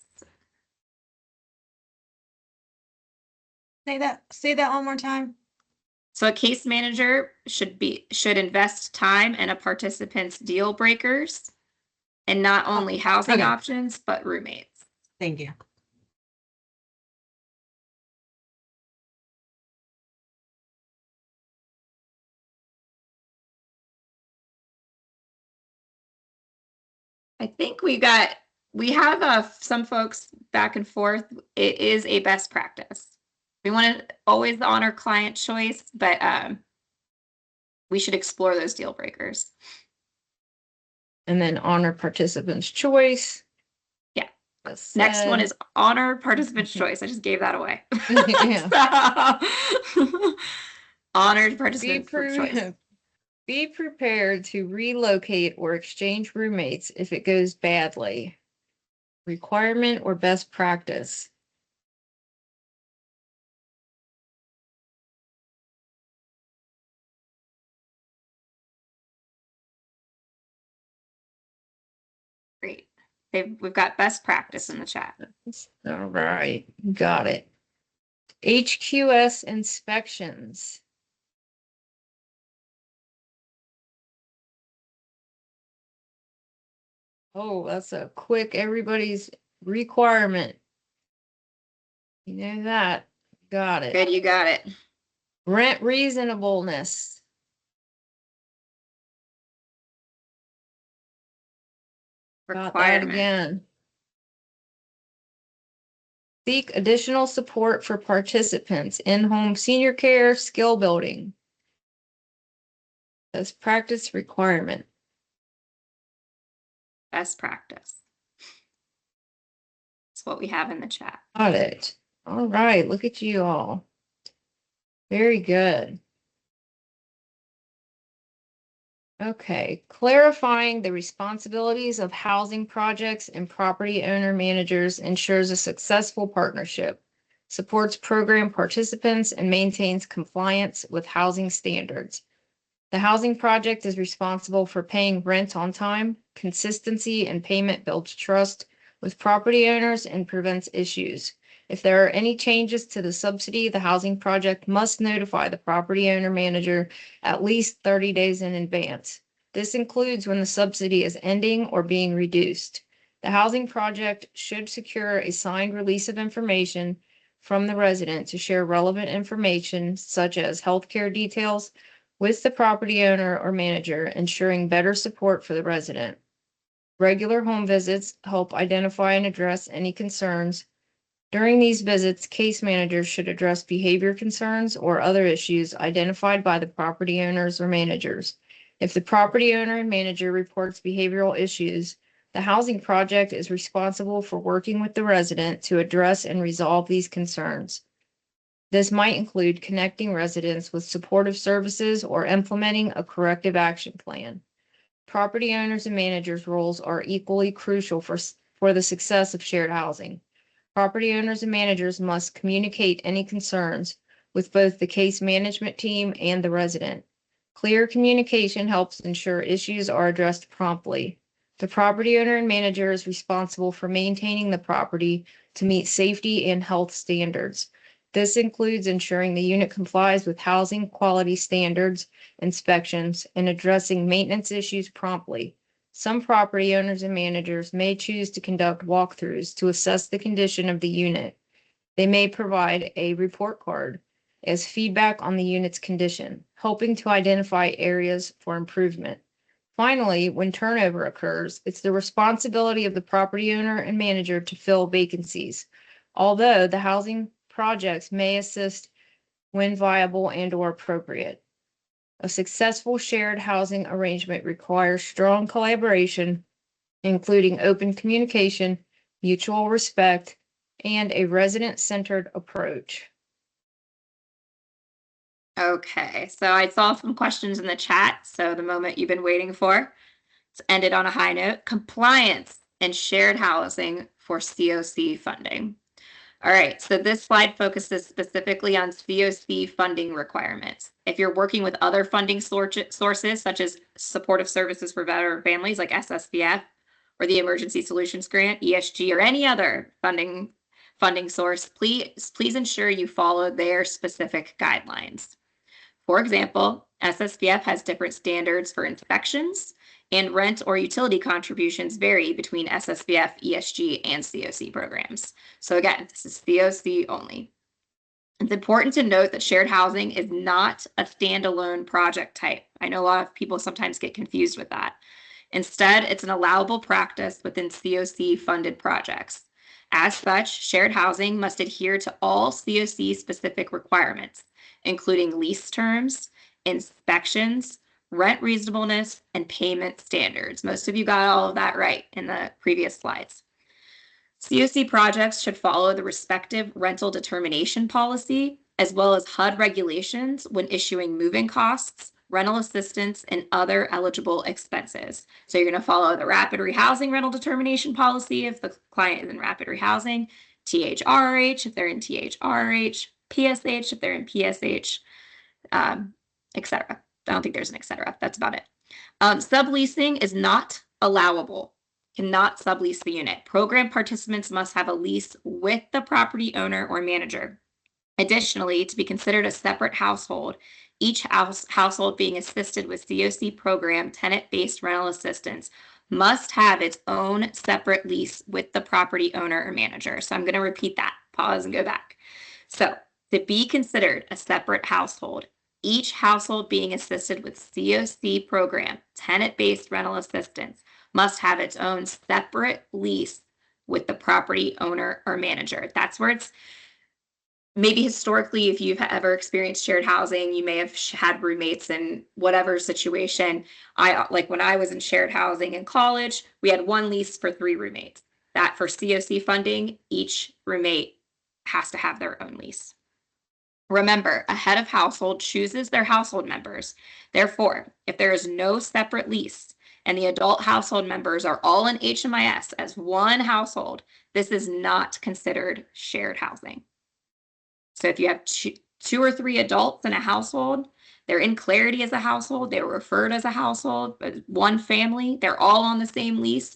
Say that one more time.
So a case manager should invest time in a participant's deal breakers and not only housing
okay.
options, but roommates.
Thank you.
I think we have some folks back and forth. It is a best practice. We want to always honor client choice, but we should explore those deal breakers.
And then honor participants' choice.
Yeah. Next one is honor participants' choice. I just gave that away. Honored participants' choice.
Be prepared to relocate or exchange roommates if it goes badly. Requirement or best practice?
Great. We've got best practice in the chat.
All right, got it. HQS inspections. Oh, that's a quick, everybody's requirement. You know that. Got it.
Good, you got it.
Rent reasonableness. Got that again. Seek additional support for participants in-home senior care, skill building. Best practice requirement.
Best practice. That's what we have in the chat.
Got it. All right, look at you all. Very good. Okay, clarifying the responsibilities of housing projects and property owner managers ensures a successful partnership, supports program participants, and maintains compliance with housing standards. The housing project is responsible for paying rent on time. Consistency and payment builds trust with property owners and prevents issues. If there are any changes to the subsidy, the housing project must notify the property owner manager at least 30 days in advance. This includes when the subsidy is ending or being reduced. The housing project should secure a signed release of information from the resident to share relevant information such as healthcare details with the property owner or manager, ensuring better support for the resident. Regular home visits help identify and address any concerns. During these visits, case managers should address behavior concerns or other issues identified by the property owners or managers. If the property owner and manager reports behavioral issues, the housing project is responsible for working with the resident to address and resolve these concerns. This might include connecting residents with supportive services or implementing a corrective action plan. Property owners and managers' roles are equally crucial for the success of shared housing. Property owners and managers must communicate any concerns with both the case management team and the resident. Clear communication helps ensure issues are addressed promptly. The property owner and manager is responsible for maintaining the property to meet safety and health standards. This includes ensuring the unit complies with housing quality standards, inspections, and addressing maintenance issues promptly. Some property owners and managers may choose to conduct walkthroughs to assess the condition of the unit. They may provide a report card. as feedback on the unit's condition, helping to identify areas for improvement. Finally, when turnover occurs, it's the responsibility of the property owner and manager to fill vacancies. Although the housing projects may assist when viable and/or appropriate. A successful shared housing arrangement requires strong collaboration, including open communication, mutual respect, and a resident-centered approach.
Okay, so I saw some questions in the chat, so the moment you've been waiting for. Let's end it on a high note. Compliance and shared housing for COC funding. All right, so this slide focuses specifically on COC funding requirements. If you're working with other funding sources, such as supportive services for veteran families like SSVF or the Emergency Solutions Grant, ESG, or any other funding source, please ensure you follow their specific guidelines. For example, SSVF has different standards for inspections, and rent or utility contributions vary between SSVF, ESG, and COC programs. So again, this is COC only. It's important to note that shared housing is not a standalone project type. I know a lot of people sometimes get confused with that. Instead, it's an allowable practice within COC funded projects. As such, shared housing must adhere to all COC specific requirements, including lease terms, inspections, rent reasonableness, and payment standards. Most of you got all of that right in the previous slides. COC projects should follow the respective rental determination policy, as well as HUD regulations when issuing moving costs, rental assistance, and other eligible expenses. So you're going to follow the rapid rehousing rental determination policy if the client is in rapid rehousing, THRH if they're in THRH, PSH if they're in PSH, etc. I don't think there's an etc. That's about it. Subleasing is not allowable. Cannot sublease the unit. Program participants must have a lease with the property owner or manager. Additionally, to be considered a separate household, each household being assisted with COC program tenant-based rental assistance must have its own separate lease with the property owner or manager. So I'm going to repeat that. Pause and go back. So to be considered a separate household, each household being assisted with COC program tenant-based rental assistance must have its own separate lease with the property owner or manager. That's where it's maybe historically, if you've ever experienced shared housing, you may have had roommates in whatever situation. Like when I was in shared housing in college, we had one lease for 3 roommates. That for COC funding, each roommate has to have their own lease. Remember, a head of household chooses their household members. Therefore, if there is no separate lease and the adult household members are all in HMIS as one household, this is not considered shared housing. So if you have 2 or 3 adults in a household, they're in Clarity as a household, they're referred as a household, but one family, they're all on the same lease.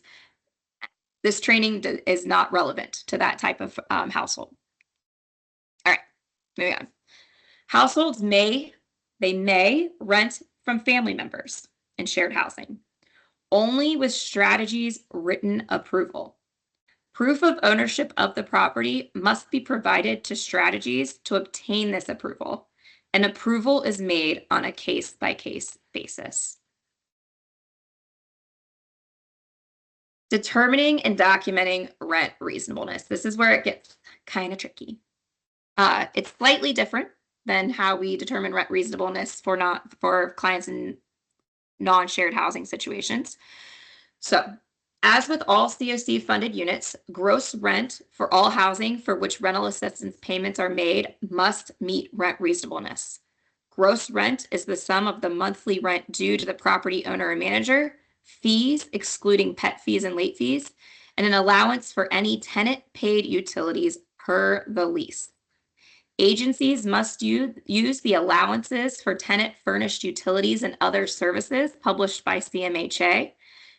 This training is not relevant to that type of household. All right, moving on. Households may rent from family members in shared housing, only with Strategy's written approval. Proof of ownership of the property must be provided to Strategies to obtain this approval, and approval is made on a case-by-case basis. Determining and documenting rent reasonableness. This is where it gets kind of tricky. It's slightly different than how we determine rent reasonableness for clients in non-shared housing situations. So, as with all COC funded units, gross rent for all housing for which rental assistance payments are made must meet rent reasonableness. Gross rent is the sum of the monthly rent due to the property owner or manager, fees excluding pet fees and late fees, and an allowance for any tenant paid utilities per the lease. Agencies must use the allowances for tenant furnished utilities and other services published by CMHA.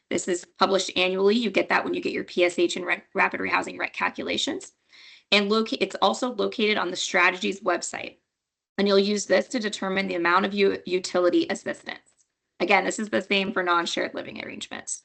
This is published annually. You get that when you get your PSH and rapid rehousing rent calculations. And it's also located on the Strategies website. And you'll use this to determine the amount of utility assistance. Again, this is the same for non-shared living arrangements.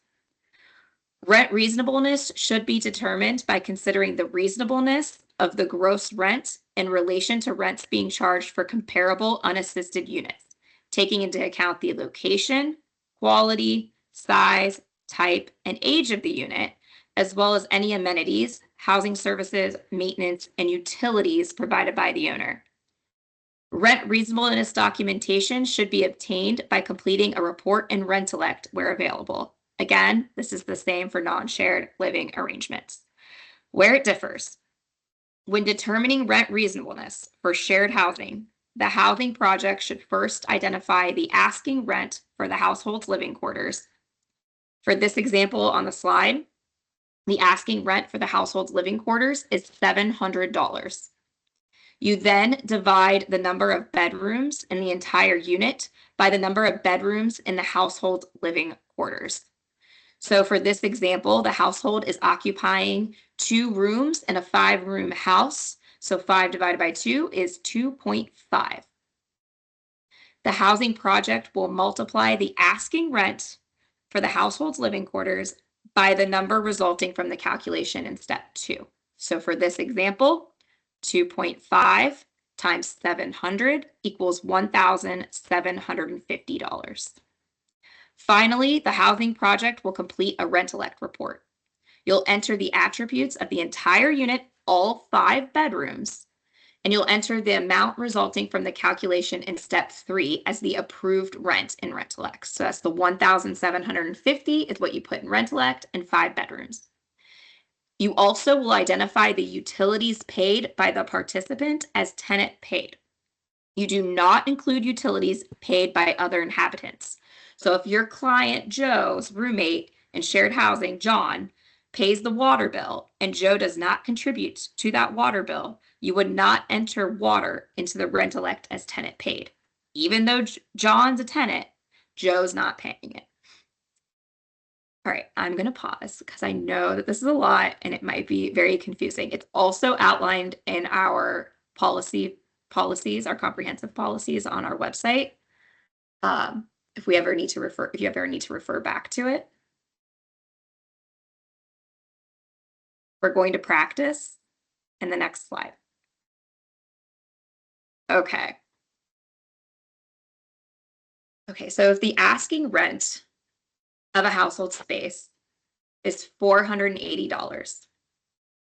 Rent reasonableness should be determined by considering the reasonableness of the gross rent in relation to rents being charged for comparable unassisted units, taking into account the location, quality, size, type, and age of the unit, as well as any amenities, housing services, maintenance, and utilities provided by the owner. Rent reasonableness documentation should be obtained by completing a report in Rentellect where available. Again, this is the same for non-shared living arrangements. Where it differs: when determining rent reasonableness for shared housing, the housing project should first identify the asking rent for the household's living quarters. For this example on the slide, the asking rent for the household's living quarters is $700. You then divide the number of bedrooms in the entire unit by the number of bedrooms in the household living quarters. So for this example, the household is occupying 2 rooms in a 5-room house. So 5 divided by 2 is 2.5. The housing project will multiply the asking rent for the household's living quarters by the number resulting from the calculation in step 2. So for this example, 2.5 times 700 equals $1,750. Finally, the housing project will complete a Rentellect report. You'll enter the attributes of the entire unit, all 5 bedrooms, and you'll enter the amount resulting from the calculation in step 3 as the approved rent in Rentellect. So that's the $1,750 is what you put in Rentellect and 5 bedrooms. You also will identify the utilities paid by the participant as tenant paid. You do not include utilities paid by other inhabitants. So if your client Joe's roommate in shared housing, John, pays the water bill and Joe does not contribute to that water bill, you would not enter water into the Rentellect as tenant paid. Even though John's a tenant, Joe's not paying it. All right, I'm going to pause because I know that this is a lot and it might be very confusing. It's also outlined in our policies, our comprehensive policies on our website. If you ever need to refer back to it. We're going to practice in the next slide. Okay. Okay, so if the asking rent of a household space is $480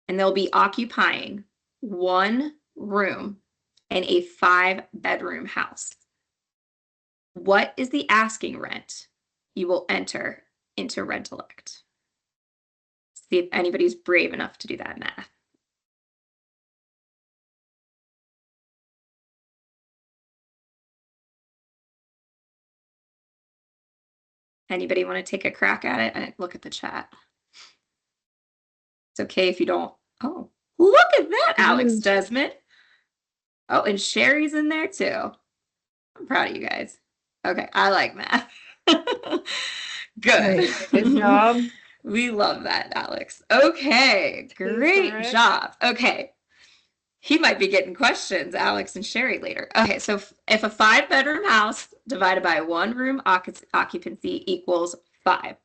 and they'll be occupying 1 room in a 5-bedroom house, what is the asking rent you will enter into Rentellect? See if anybody's brave enough to do that math. Anybody want to take a crack at it? And look at the chat. It's okay if you don't. Oh, look at that, Alex Desmond. Oh, and Sherry's in there too. I'm proud of you guys. Okay, I like math. Good.
Good job.
We love that, Alex. Okay, great job. Okay. He might be getting questions, Alex and Sherry, later. Okay, so if a 5-bedroom house divided by 1 room occupancy equals 5,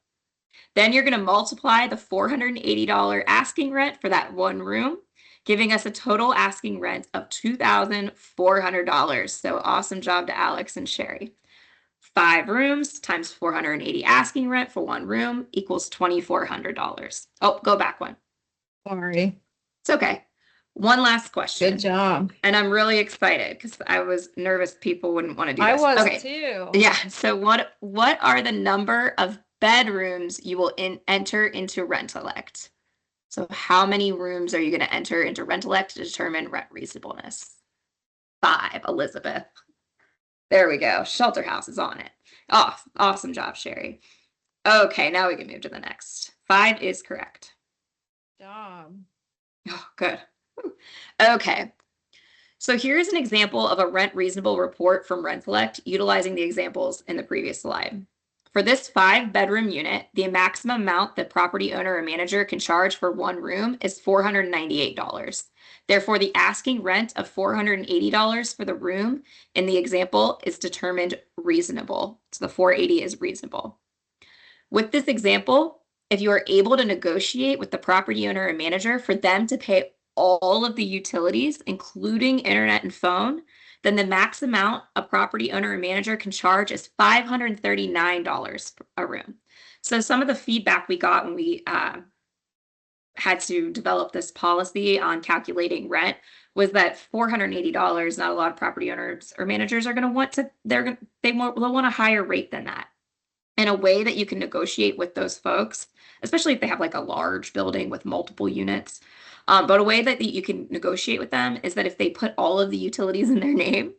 then you're going to multiply the $480 asking rent for that 1 room, giving us a total asking rent of $2,400. So awesome job to Alex and Sherry. 5 rooms times 480 asking rent for 1 room equals $2,400. Oh, go back one.
Sorry.
It's okay. One last question.
Good job.
And I'm really excited because I was nervous people wouldn't want to do this.
I was
okay.
too.
Yeah. So what are the number of bedrooms you will enter into Rentellect? So how many rooms are you going to enter into Rentellect to determine rent reasonableness? 5, Elizabeth. There we go. Shelter House is on it. Oh, awesome job, Sherry. Okay, now we can move to the next. 5 is correct.
Good job.
Oh, good. Okay. So here's an example of a rent reasonable report from Rentellect utilizing the examples in the previous slide. For this 5-bedroom unit, the maximum amount that property owner or manager can charge for 1 room is $498. Therefore, the asking rent of $480 for the room in the example is determined reasonable. So the $480 is reasonable. With this example, if you are able to negotiate with the property owner or manager for them to pay all of the utilities, including internet and phone, then the max amount a property owner or manager can charge is $539 a room. So some of the feedback we got when we had to develop this policy on calculating rent was that $480, not a lot of property owners or managers are going to want to, they'll want a higher rate than that. And a way that you can negotiate with those folks, especially if they have like a large building with multiple units, but a way that you can negotiate with them is that if they put all of the utilities in their name,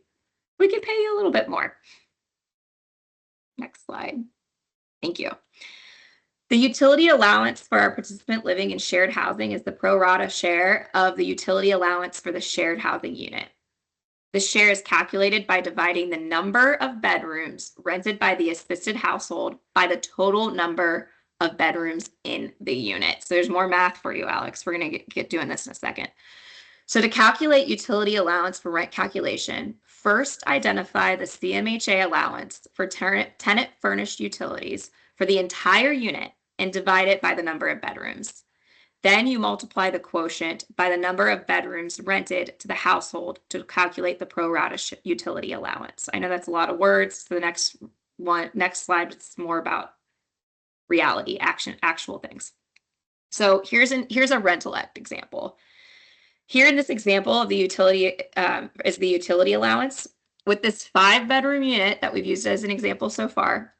we can pay you a little bit more. Next slide. Thank you. The utility allowance for our participant living in shared housing is the pro rata share of the utility allowance for the shared housing unit. The share is calculated by dividing the number of bedrooms rented by the assisted household by the total number of bedrooms in the unit. So there's more math for you, Alex. We're going to get doing this in a second. So to calculate utility allowance for rent calculation, first identify the CMHA allowance for tenant furnished utilities for the entire unit and divide it by the number of bedrooms. Then you multiply the quotient by the number of bedrooms rented to the household to calculate the pro rata utility allowance. I know that's a lot of words. So the next slide, it's more about reality, actual things. So here's a rental-elect example. Here in this example of the utility is the utility allowance. With this 5-bedroom unit that we've used as an example so far,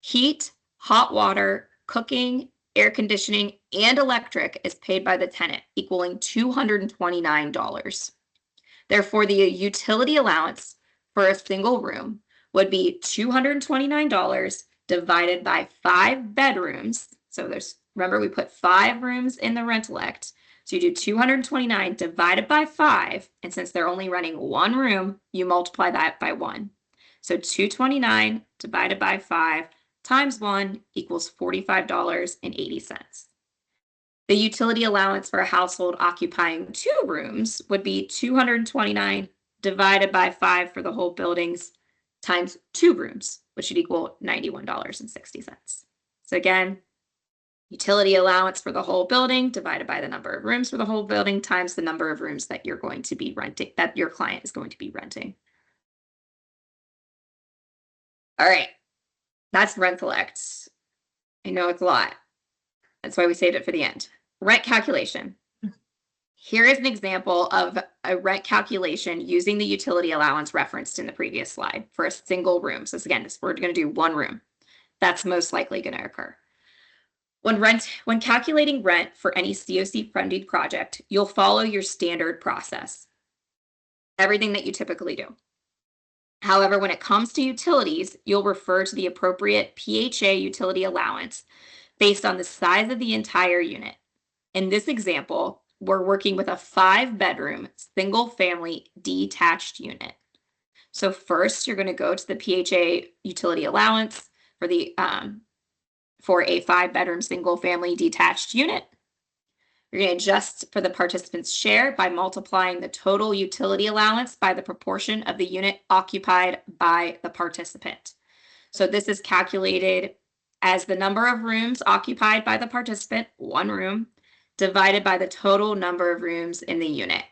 heat, hot water, cooking, air conditioning, and electric is paid by the tenant, equaling $229. Therefore, the utility allowance for a single room would be $229 divided by 5 bedrooms. So remember, we put 5 rooms in the rental-elect. So you do 229 divided by 5. And since they're only renting 1 room, you multiply that by 1. So 229 divided by 5 times 1 equals $45.80. The utility allowance for a household occupying 2 rooms would be 229 divided by 5 for the whole buildings times 2 rooms, which would equal $91.60. So again, utility allowance for the whole building divided by the number of rooms for the whole building times the number of rooms that you're going to be renting, that your client is going to be renting. All right. That's rent-elect. I know it's a lot. That's why we saved it for the end. Rent calculation. Here is an example of a rent calculation using the utility allowance referenced in the previous slide for a single room. So again, we're going to do 1 room. That's most likely going to occur. When calculating rent for any COC-funded project, you'll follow your standard process. Everything that you typically do. However, when it comes to utilities, you'll refer to the appropriate PHA utility allowance based on the size of the entire unit. In this example, we're working with a 5-bedroom, single-family detached unit. So first, you're going to go to the PHA utility allowance for a 5-bedroom, single-family detached unit. You're going to adjust for the participant's share by multiplying the total utility allowance by the proportion of the unit occupied by the participant. So this is calculated as the number of rooms occupied by the participant, 1 room, divided by the total number of rooms in the unit,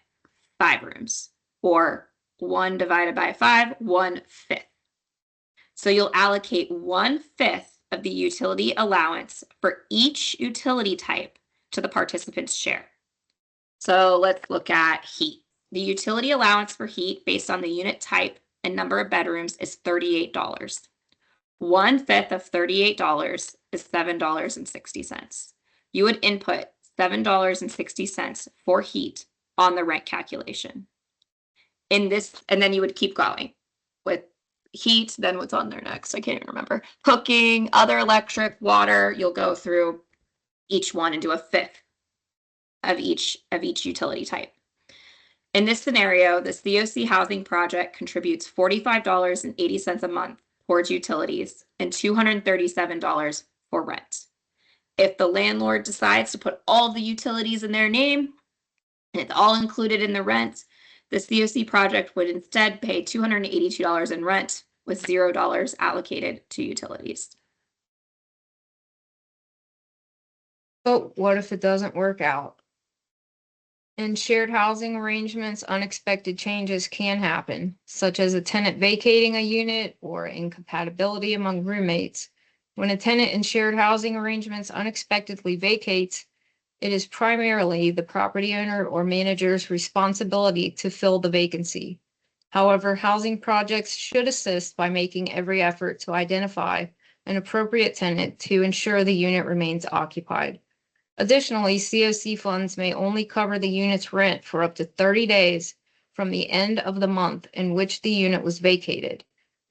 5 rooms, or 1 divided by 5, 1/5. So you'll allocate 1/5 of the utility allowance for each utility type to the participant's share. So let's look at heat. The utility allowance for heat based on the unit type and number of bedrooms is $38. 1/5 of $38 is $7.60. You would input $7.60 for heat on the rent calculation. And then you would keep going with heat, then what's on there next? I can't even remember. Cooking, other electric, water, you'll go through each one and do 1/5 of each utility type. In this scenario, the COC housing project contributes $45.80 a month towards utilities and $237 for rent. If the landlord decides to put all the utilities in their name and it's all included in the rent, the COC project would instead pay $282 in rent with $0 allocated to utilities.
But what if it doesn't work out? In shared housing arrangements, unexpected changes can happen, such as a tenant vacating a unit or incompatibility among roommates. When a tenant in shared housing arrangements unexpectedly vacates, it is primarily the property owner or manager's responsibility to fill the vacancy. However, housing projects should assist by making every effort to identify an appropriate tenant to ensure the unit remains occupied. Additionally, COC funds may only cover the unit's rent for up to 30 days from the end of the month in which the unit was vacated.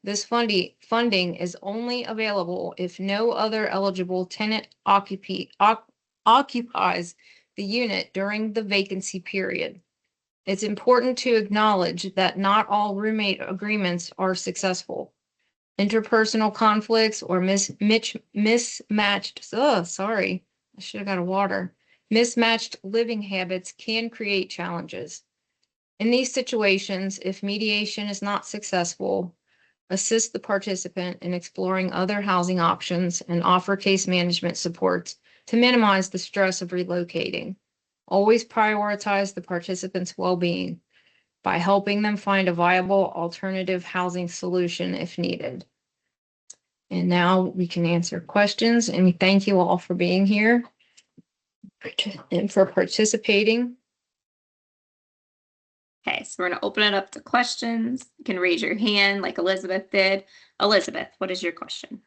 This funding is only available if no other eligible tenant occupies the unit during the vacancy period. It's important to acknowledge that not all roommate agreements are successful. Interpersonal conflicts or mismatched, I should have got a water. Mismatched living habits can create challenges. In these situations, if mediation is not successful, assist the participant in exploring other housing options and offer case management supports to minimize the stress of relocating. Always prioritize the participant's well-being by helping them find a viable alternative housing solution if needed. And now we can answer questions, and we thank you all for being here and for participating.
Okay, so we're going to open it up to questions. You can raise your hand like Elizabeth did. Elizabeth, what is your question?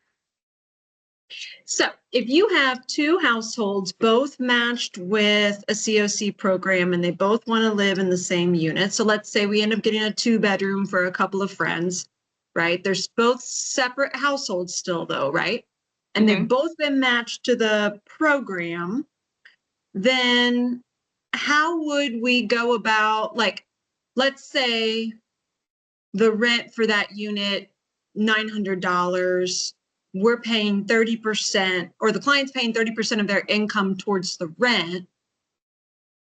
So if you have two households, both matched with a COC program, and they both want to live in the same unit. So let's say we end up getting a 2-bedroom for a couple of friends, right? There's both separate households still though, right? And they've both been matched to the program. Then how would we go about, like, let's say the rent for that unit, $900, we're paying 30%, or the client's paying 30% of their income towards the rent.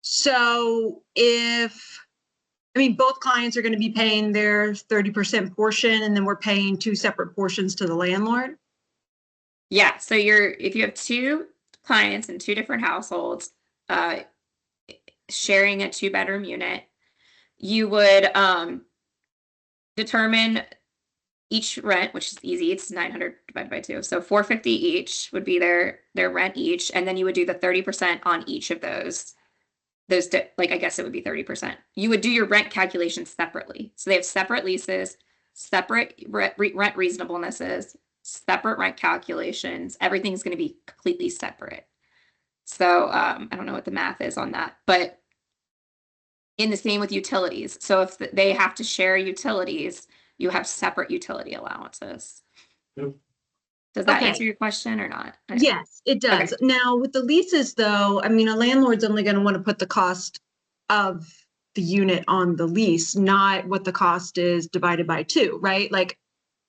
So both clients are going to be paying their 30% portion, and then we're paying 2 separate portions to the landlord?
Yeah, so if you have 2 clients in 2 different households, sharing a 2-bedroom unit, you would determine each rent, which is easy. It's 900 divided by 2. So $450 each would be their rent each. And then you would do the 30% on each of those, I guess it would be 30%. You would do your rent calculations separately. So they have separate leases, separate rent reasonablenesses, separate rent calculations. Everything's going to be completely separate. So I don't know what the math is on that, but in the same with utilities. So if they have to share utilities, you have separate utility allowances. Does that answer your question or not?
Yes, it does. Okay. Now with the leases though, a landlord's only going to want to put the cost of the unit on the lease, not what the cost is divided by 2, right? Like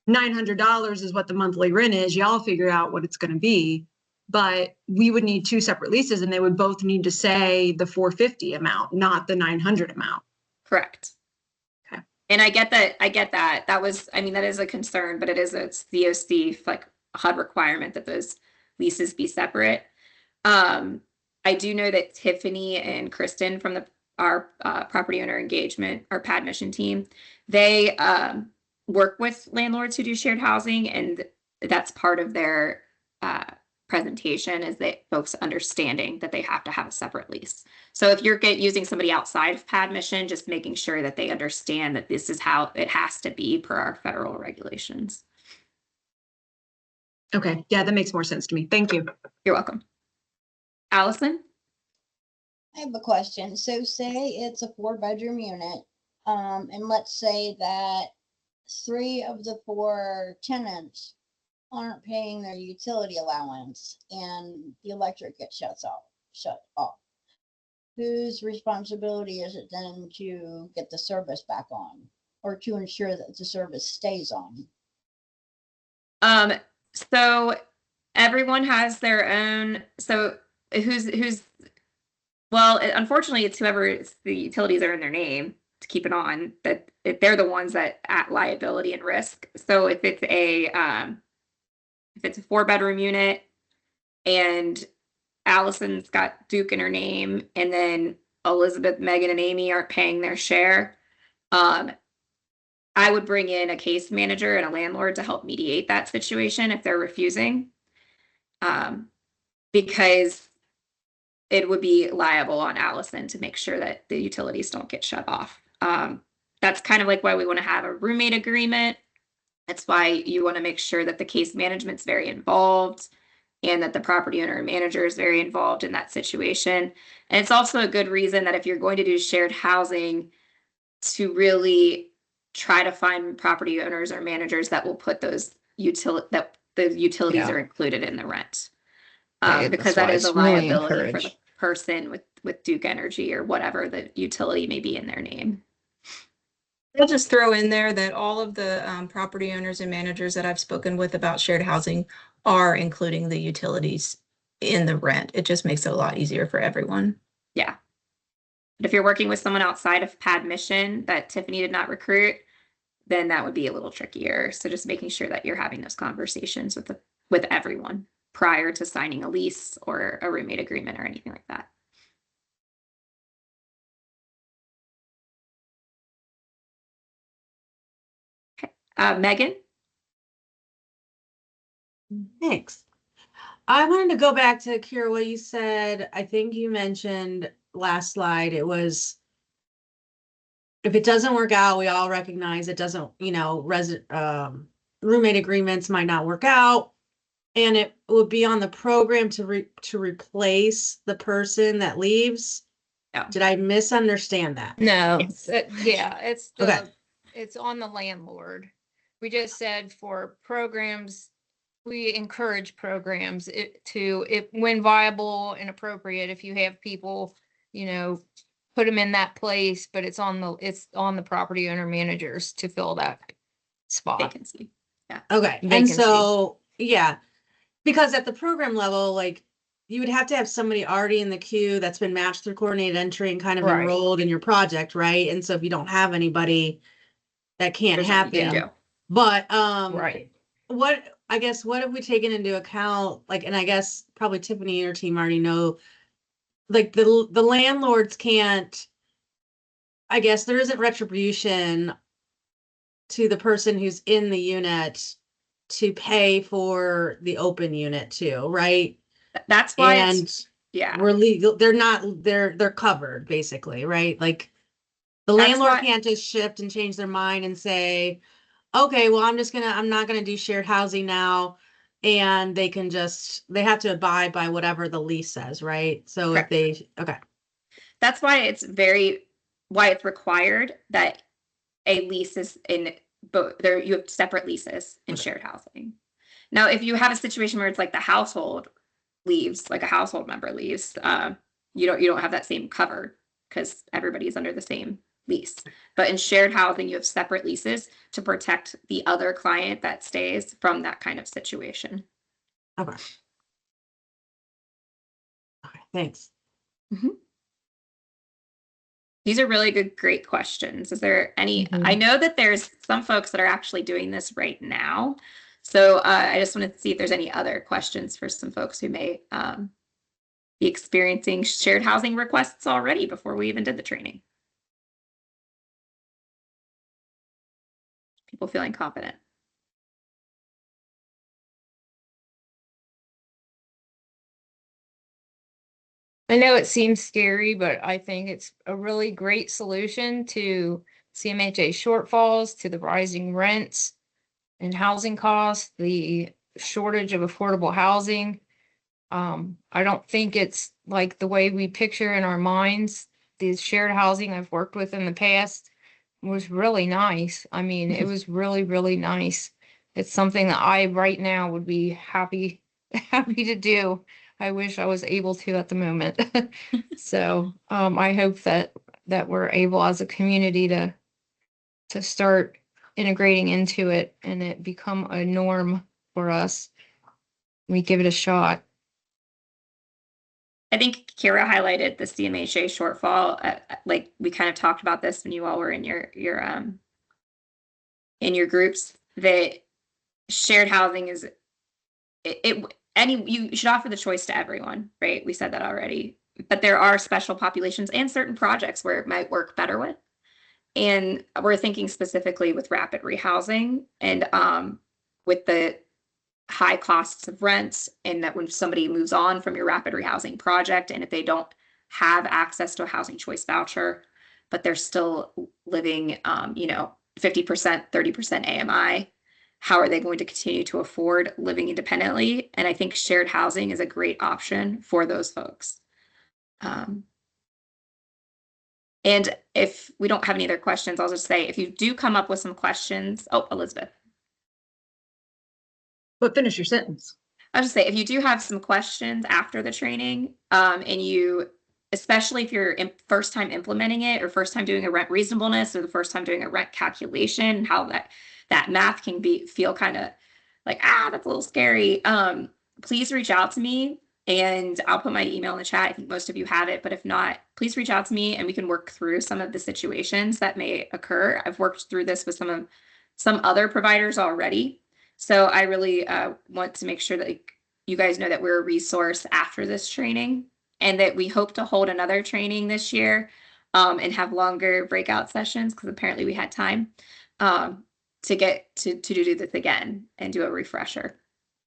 $900 is what the monthly rent is. Y'all figure out what it's going to be, but we would need 2 separate leases, and they would both need to say the $450 amount, not the $900 amount.
Correct. Okay. And I get that. That was, that is a concern, but it's COC like HUD requirement that those leases be separate. I do know that Tiffany and Kristen from our property owner engagement, our PAD mission team, they work with landlords who do shared housing, and that's part of their presentation is that folks understanding that they have to have a separate lease. So if you're using somebody outside of PAD mission, just making sure that they understand that this is how it has to be per our federal regulations.
Okay. Yeah, that makes more sense to me. Thank you.
You're welcome. Allison?
I have a question. So say it's a 4-bedroom unit, and let's say that 3 of the 4 tenants aren't paying their utility allowance and the electric gets shut off. Whose responsibility is it then to get the service back on, or to ensure that the service stays on?
So everyone has their own, so unfortunately it's the utilities are in their name to keep it on, that they're the ones that at liability and risk. So if it's a 4-bedroom unit and Allison's got Duke in her name, and then Elizabeth, Megan, and Amy aren't paying their share, I would bring in a case manager and a landlord to help mediate that situation if they're refusing. Because it would be liable on Allison to make sure that the utilities don't get shut off. That's kind of like why we want to have a roommate agreement. That's why you want to make sure that the case management's very involved and that the property owner and manager is very involved in that situation. And it's also a good reason that if you're going to do shared housing, to really try to find property owners or managers that will put those that the utilities are included in the rent. Because that is a liability for the person with Duke Energy or whatever the utility may be in their name.
I'll just throw in there that all of the property owners and managers that I've spoken with about shared housing are including the utilities in the rent. It just makes it a lot easier for everyone.
Yeah. But if you're working with someone outside of PAD mission that Tiffany did not recruit, then that would be a little trickier. So just making sure that you're having those conversations with everyone prior to signing a lease or a roommate agreement or anything like that. Okay. Megan?
Thanks. I wanted to go back to Kira, what you said. I think you mentioned last slide. It was, if it doesn't work out, we all recognize it doesn't, roommate agreements might not work out. And it would be on the program to replace the person that leaves.
Yeah.
Did I misunderstand that?
No, it's
Okay.
it's on the landlord. We just said for programs, we encourage programs when viable and appropriate, if you have people, put them in that place, but it's on the property owner managers to fill that spot.
Vacancy. Yeah.
Okay. And
Vacancy.
so, yeah, because at the program level, like, you would have to have somebody already in the queue that's been matched through coordinated entry and kind of
Right.
enrolled in your project, right? And so if you don't have anybody, that can't
There's nothing you
happen.
can do.
But
Right.
what have we taken into account? Like, and I guess probably Tiffany and her team already know, like the landlords can't, I guess there isn't retribution to the person who's in the unit to pay for the open unit too, right?
That's why
And we're legal. They're covered basically, right? Like the landlord can't just shift and change their mind and say, okay, well, I'm not gonna do shared housing now. And they have to abide by whatever the lease says, right? So
Correct.
okay.
That's why it's required that a lease is in both. There you have separate leases in shared housing. Now, if you have a situation where it's like the household leaves, like a household member leaves, you don't have that same cover because everybody's under the same lease. But in shared housing, you have separate leases to protect the other client that stays from that kind of situation.
Okay. Okay, thanks.
Mm-hmm. These are really great questions. Is there any, I know that there's some folks that are actually doing this right now. So I just wanted to see if there's any other questions for some folks who may be experiencing shared housing requests already before we even did the training. People feeling confident.
I know it seems scary, but I think it's a really great solution to CMHA shortfalls, to the rising rents and housing costs, the shortage of affordable housing. I don't think it's like the way we picture in our minds. The shared housing I've worked with in the past was really nice. I mean, it was really, really nice. It's something that I right now would be happy to do. I wish I was able to at the moment. So I hope that we're able as a community to start integrating into it and it become a norm for us. We give it a shot.
I think Kira highlighted the CMHA shortfall. Like we kind of talked about this when you all were in your groups, that shared housing is you should offer the choice to everyone, right? We said that already. but there are special populations and certain projects where it might work better with. And we're thinking specifically with rapid rehousing and with the high costs of rents, and that when somebody moves on from your rapid rehousing project, and if they don't have access to a housing choice voucher, but they're still living, 50%, 30% AMI, how are they going to continue to afford living independently? And I think shared housing is a great option for those folks. And if we don't have any other questions, I'll just say, if you do come up with some questions, oh, Elizabeth.
But finish your sentence.
I'll just say, if you do have some questions after the training, and you, especially if you're first time implementing it or first time doing a rent reasonableness or the first time doing a rent calculation, how that math can feel kind of like, that's a little scary. Please reach out to me and I'll put my email in the chat. I think most of you have it, but if not, please reach out to me and we can work through some of the situations that may occur. I've worked through this with some other providers already. So I really want to make sure that you guys know that we're a resource after this training, and that we hope to hold another training this year and have longer breakout sessions, because apparently we had time to get to do this again and do a refresher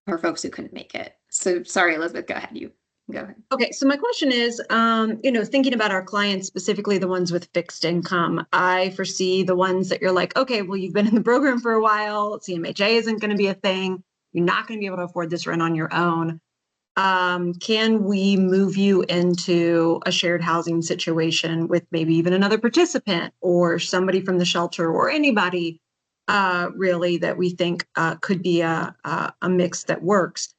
for folks who couldn't make it. So sorry, Elizabeth, go ahead. You go ahead.
Okay, so my question is, thinking about our clients, specifically the ones with fixed income, I foresee the ones that you're like, okay, well, you've been in the program for a while, CMHA isn't going to be a thing, you're not going to be able to afford this rent on your own. Can we move you into a shared housing situation with maybe even another participant or somebody from the shelter or anybody really that we think could be a mix that works?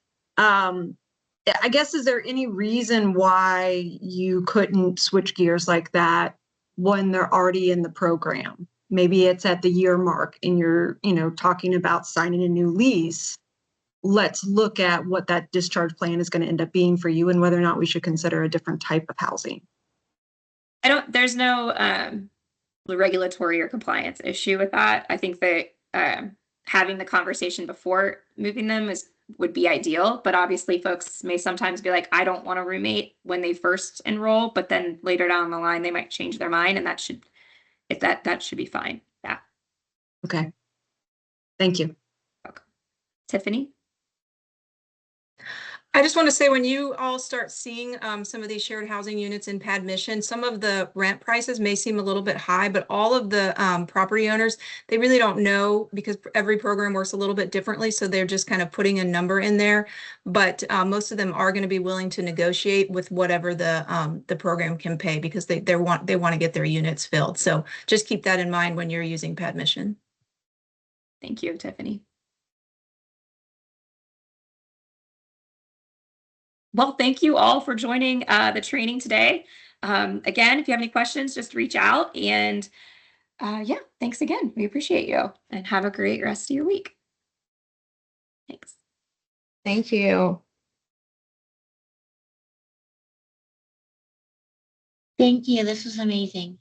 I guess, is there any reason why you couldn't switch gears like that when they're already in the program? Maybe it's at the year mark and you're, talking about signing a new lease. Let's look at what that discharge plan is going to end up being for you and whether or not we should consider a different type of housing.
There's no regulatory or compliance issue with that. I think that having the conversation before moving them would be ideal, but obviously folks may sometimes be like, I don't want a roommate when they first enroll, but then later down the line, they might change their mind, and that should be fine. Yeah.
Okay. Thank you.
Okay. Tiffany?
I just want to say, when you all start seeing some of these shared housing units in Pad Mission, some of the rent prices may seem a little bit high, but all of the property owners, they really don't know, because every program works a little bit differently. So they're just kind of putting a number in there. But most of them are going to be willing to negotiate with whatever the program can pay, because they want to get their units filled. So just keep that in mind when you're using Pad Mission.
Thank you, Tiffany. Well, thank you all for joining the training today. Again, if you have any questions, just reach out. And yeah, thanks again. We appreciate you, and have a great rest of your week. Thanks.
Thank you.
Thank you. This was amazing.